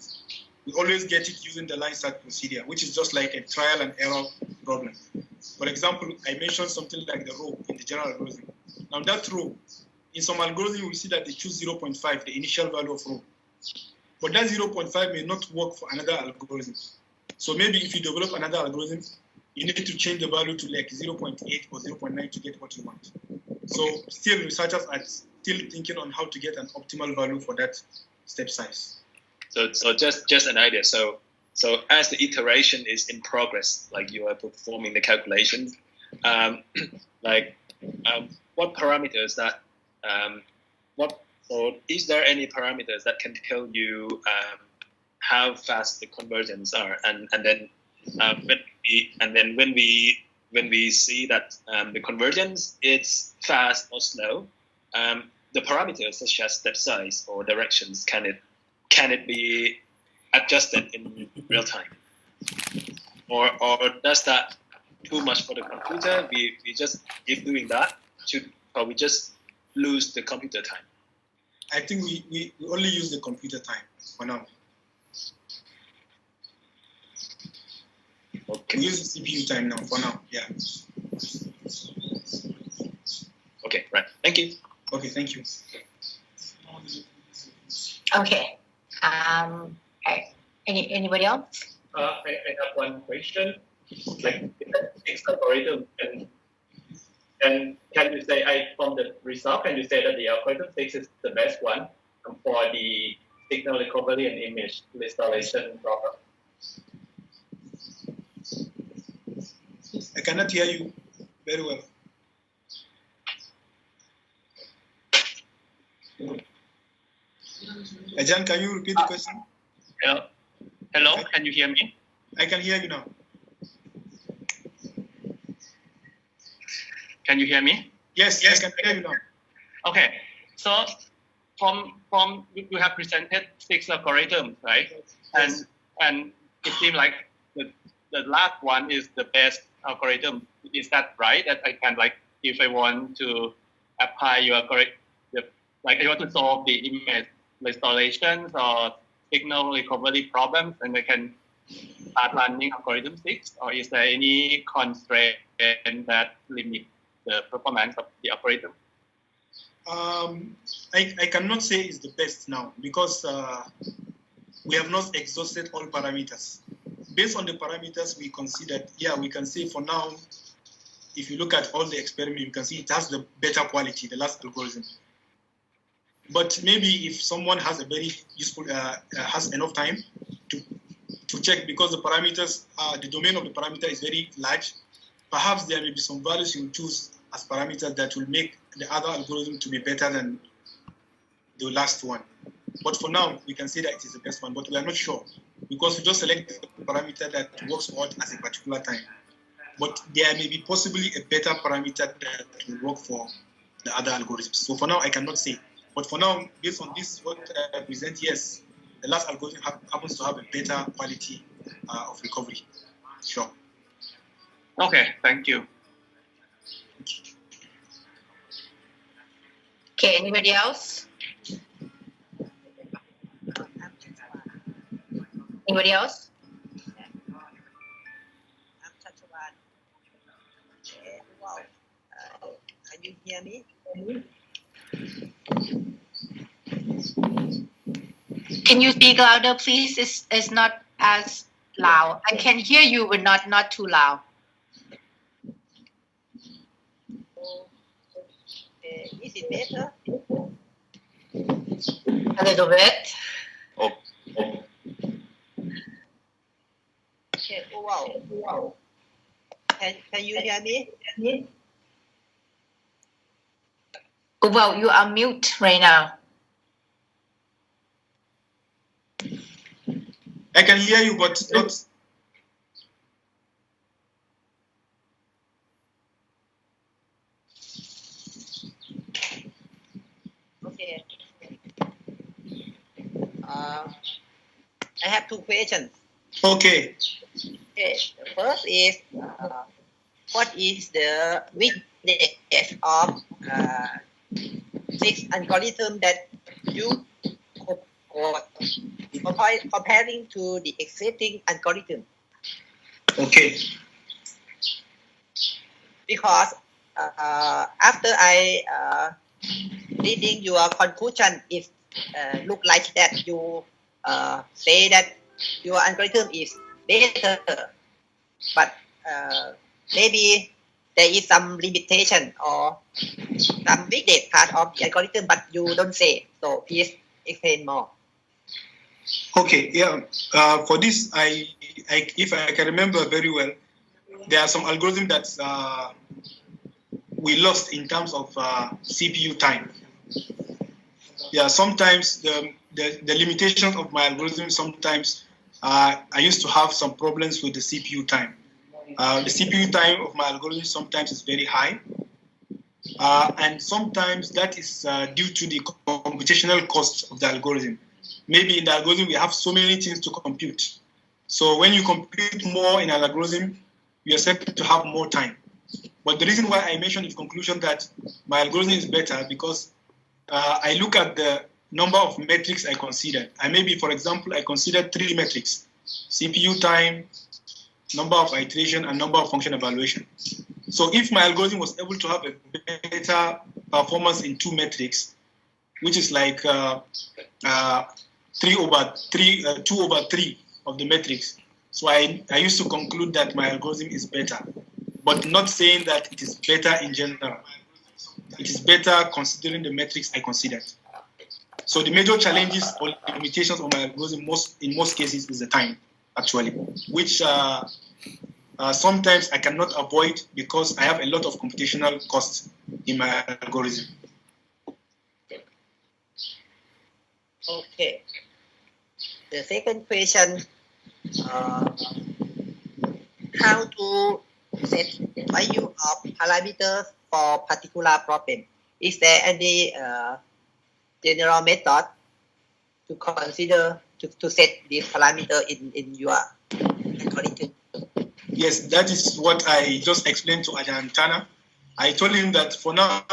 We always get it using the line search procedure, which is just like a trial and error problem. For example, I mentioned something like the row in the general algorithm. Now that row, in some algorithm, we see that they choose 0.5, the initial value of row. But that 0.5 may not work for another algorithm. So maybe if you develop another algorithm, you need to change the value to like 0.8 or 0.9 to get what you want. So still, researchers are still thinking on how to get an optimal value for that step size. So just an idea. So as the iteration is in progress, like you are performing the calculations, what parameters that is there any parameters that can tell you how fast the conversions are, and then when we see that the convergence is fast or slow, the parameters such as step size or directions, can it be adjusted in real time, or does that too much for the computer? We just keep doing that, or we just lose the computer time? I think we only use the computer time for now. Okay. We use the CPU time now for now. Yeah. Okay. Right. Thank you. Okay. Thank you. Okay. Anybody else? I have one question. Like, X algorithm, and can you say, from the result, can you say that the algorithm 6 is the best one for the signal recovery and image restoration problem? I cannot hear you very well. Ajan, can you repeat the question? Yeah. Hello, can you hear me? I can hear you now. Can you hear me? Yes, I can hear you now. Okay, so from you have presented 6 algorithms, right? Yes. And it seems like the last one is the best algorithm. Is that right? That I can, like, if I want to apply your algorithm, like I want to solve the image restorations or signal recovery problems, and I can start running algorithm 6, or is there any constraint that limit the performance of the algorithm? I cannot say it's the best now because we have not exhausted all parameters. Based on the parameters we considered, we can say for now, if you look at all the experiments, you can see it has the better quality, the last algorithm. But maybe if someone has a very useful, has enough time to check, because the parameters, the domain of the parameter is very large, perhaps there may be some values you choose as parameters that will make the other algorithm to be better than the last one. But for now, we can say that it is the best one, but we are not sure because we just select the parameter that works out at a particular time. But there may be possibly a better parameter that will work for the other algorithms. So for now, I cannot say. But for now, based on this, what I present, yes, the last algorithm happens to have a better quality of recovery. Sure. Okay, thank you. Okay, anybody else? Anybody else? I'm Chatchawan. Wow. Can you hear me? Can you speak louder, please? It's not as loud. I can hear you, but not too loud. Is it better? A little bit. Okay. Oh, wow. Can you hear me? Oh, well, you are mute right now. I can hear you, but not. Okay. I have 2 questions. Okay. Okay. The first is, what is the weakness of 6 algorithm that you comparing to the existing algorithm? Okay. Because after I reading your conclusion, it look like that you say that your algorithm is better, but maybe there is some limitation or some weakness part of the algorithm, but you don't say. So please explain more. Okay, for this, if I can remember very well, there are some algorithms that we lost in terms of CPU time. Sometimes the limitations of my algorithm, sometimes I used to have some problems with the CPU time. The CPU time of my algorithm sometimes is very high. And sometimes that is due to the computational cost of the algorithm. Maybe in the algorithm, we have so many things to compute. So when you compute more in an algorithm, you expect to have more time. But the reason why I mentioned in conclusion that my algorithm is better because I look at the number of metrics I considered. For example, I considered 3 metrics: CPU time, number of iteration, and number of function evaluation. So if my algorithm was able to have a better performance in 2 metrics, which is like 2 over 3 of the metrics. So I used to conclude that my algorithm is better, but not saying that it is better in general. It is better considering the metrics I considered. So the major challenges or limitations of my algorithm in most cases is the time, actually, which sometimes I cannot avoid because I have a lot of computational costs in my algorithm. Okay. The second question how to set value of parameters for particular problem. Is there any general method to consider to set this parameter in your algorithm? Yes, that is what I just explained to Ajahn Thana. I told him that for now,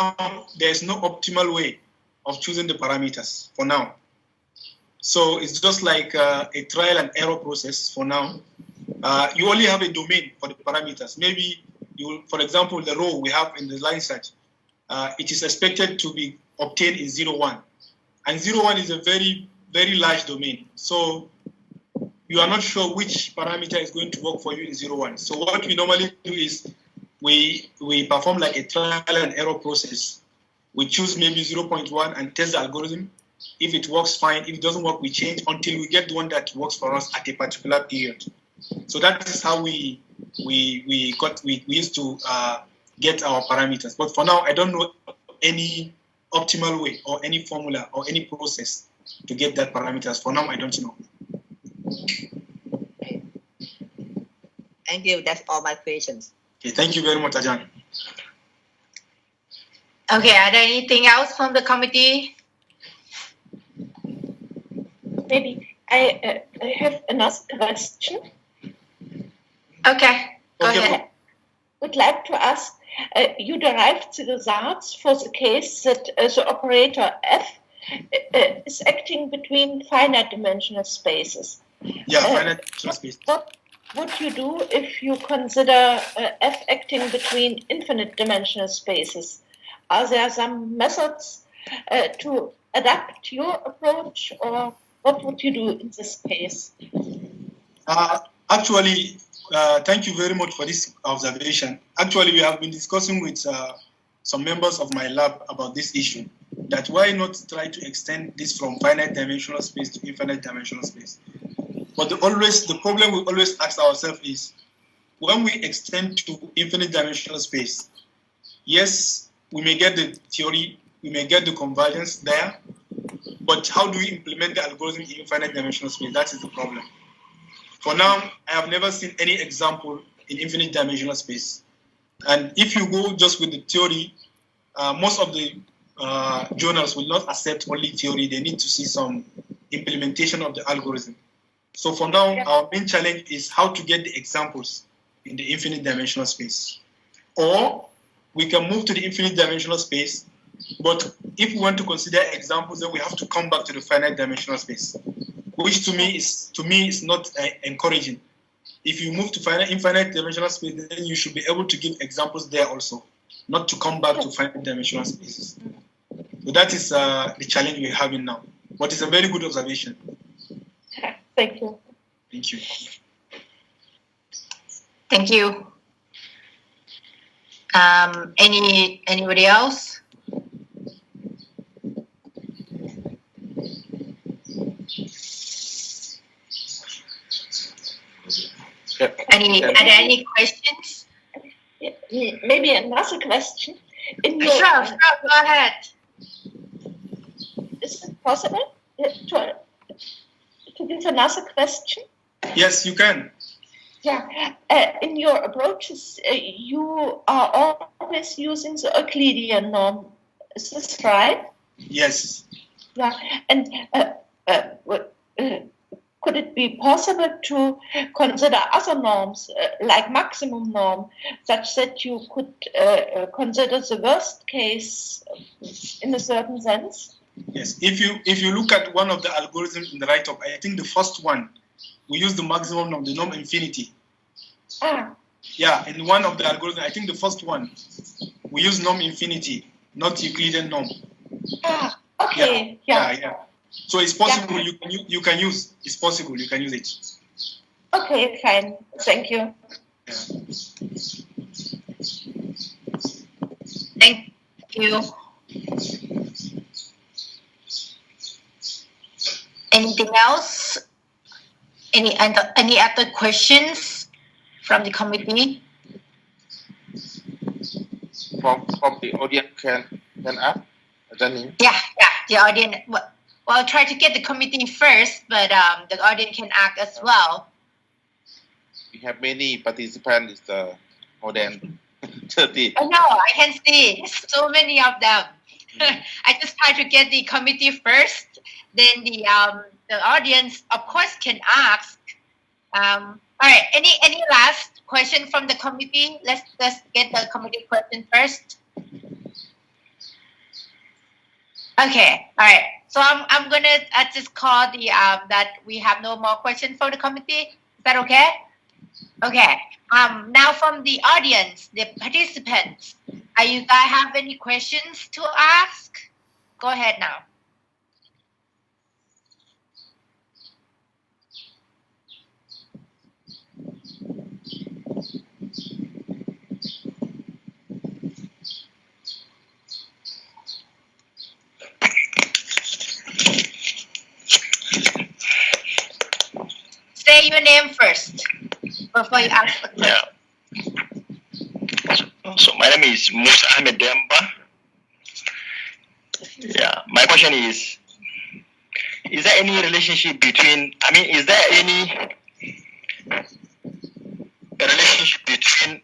there is no optimal way of choosing the parameters for now. So it's just like a trial and error process for now. You only have a domain for the parameters. Maybe you, for example, the row we have in the line search, it is expected to be obtained in 0, 1. And 0, 1 is a very, very large domain. So you are not sure which parameter is going to work for you in 0, 1. So what we normally do is we perform like a trial and error process. We choose maybe 0.1 and test the algorithm. If it works, fine. If it doesn't work, we change until we get the one that works for us at a particular period. So that is how we used to get our parameters. But for now, I don't know any optimal way or any formula or any process to get that parameters. For now, I don't know. Thank you. That's all my questions. Okay, thank you very much, Ajahn. Okay, are there anything else from the committee? Maybe I have another question. Okay, go ahead. I would like to ask, you derived the results for the case that the operator F is acting between finite dimensional spaces. Yeah, finite dimensional spaces. What would you do if you consider F acting between infinite dimensional spaces? Are there some methods to adapt your approach, or what would you do in this case? Actually, thank you very much for this observation. Actually, we have been discussing with some members of my lab about this issue, that why not try to extend this from finite dimensional space to infinite dimensional space. But the problem we always ask ourselves is, when we extend to infinite dimensional space, yes, we may get the theory, we may get the convergence there, but how do we implement the algorithm in infinite dimensional space? That is the problem. For now, I have never seen any example in infinite dimensional space. And if you go just with the theory, most of the journals will not accept only theory. They need to see some implementation of the algorithm. So for now, our main challenge is how to get the examples in the infinite dimensional space. Or we can move to the infinite dimensional space, but if we want to consider examples, then we have to come back to the finite dimensional space, which to me is not encouraging. If you move to infinite dimensional space, then you should be able to give examples there also, not to come back to finite dimensional spaces. So that is the challenge we're having now. But it's a very good observation. Thank you. Thank you. Thank you. Anybody else? Are there any questions? Maybe another question. Sure, go ahead. Is it possible to give another question? Yes, you can. Yeah, in your approaches, you are always using the Euclidean norm. Is this right? Yes. Yeah, and could it be possible to consider other norms, like maximum norm, such that you could consider the worst case in a certain sense? Yes. If you look at one of the algorithms in the write-up, I think the first one, we use the maximum norm, the norm infinity. Ah. Yeah, in one of the algorithms, I think the first one, we use norm infinity, not Euclidean norm. Ah, okay. Yeah. So it's possible. Yeah. You can use. It's possible. You can use it. Okay, fine. Thank you. Yeah. Thank you. Anything else? Any other questions from the committee? From the audience can ask. Yeah. The audience. Well, I'll try to get the committee first, but the audience can act as well. we have many participants. It's more than 30. I know, I can see so many of them. I just try to get the committee first, then the audience, of course, can ask. All right, any last question from the committee? Let's get the committee question first. Okay, all right. So I'm gonna just call the that we have no more questions from the committee. Is that okay? Okay. Now from the audience, the participants, are you guys have any questions to ask? Go ahead now. Say your name first before you ask the question. Yeah. So my name is Musa Ahmed Demba. Yeah. My question is there any relationship between, is there any relationship between,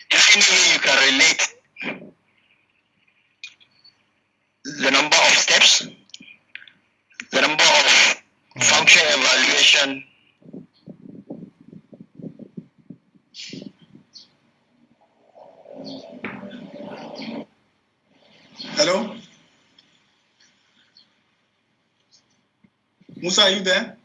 is there any way you can relate the number of steps, the number of function evaluation? Hello? Musa, are you there?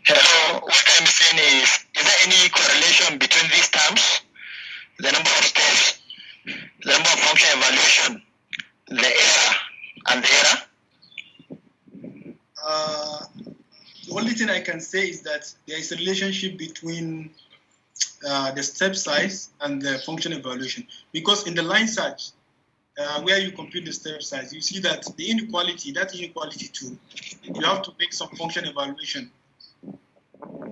Hello, what I'm saying is there any correlation between these terms, the number of steps, the number of function evaluation, the error, and the error? The only thing I can say is that there is a relationship between the step size and the function evaluation. Because in the line search, where you compute the step size, you see that the inequality, that inequality too, you have to make some function evaluation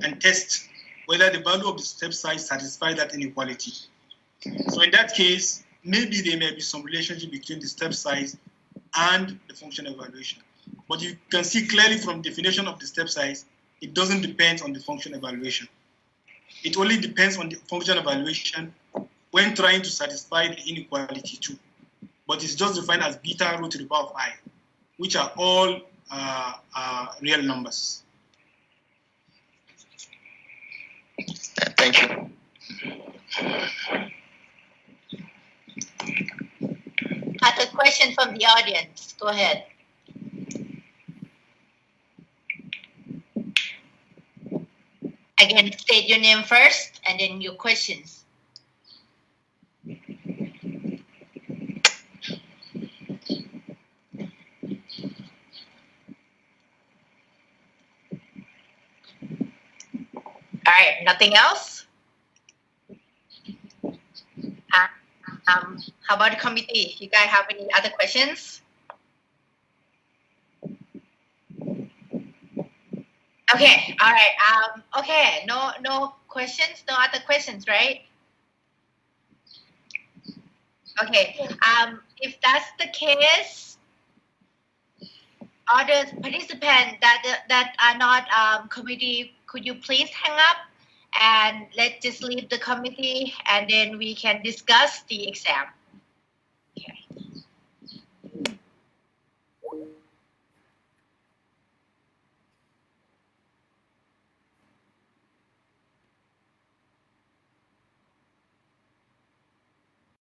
and test whether the value of the step size satisfies that inequality. So in that case, maybe there may be some relationship between the step size and the function evaluation. But you can see clearly from definition of the step size, it doesn't depend on the function evaluation. It only depends on the function evaluation when trying to satisfy the inequality too. But it's just defined as beta rho to the power of I, which are all real numbers. Thank you. Other question from the audience. Go ahead. Again, state your name first and then your questions. All right, nothing else? How about the committee? You guys have any other questions? Okay, all right. Okay, no questions, no other questions, right? Okay. If that's the case, other participants that are not committee, could you please hang up and let's just leave the committee and then we can discuss the exam.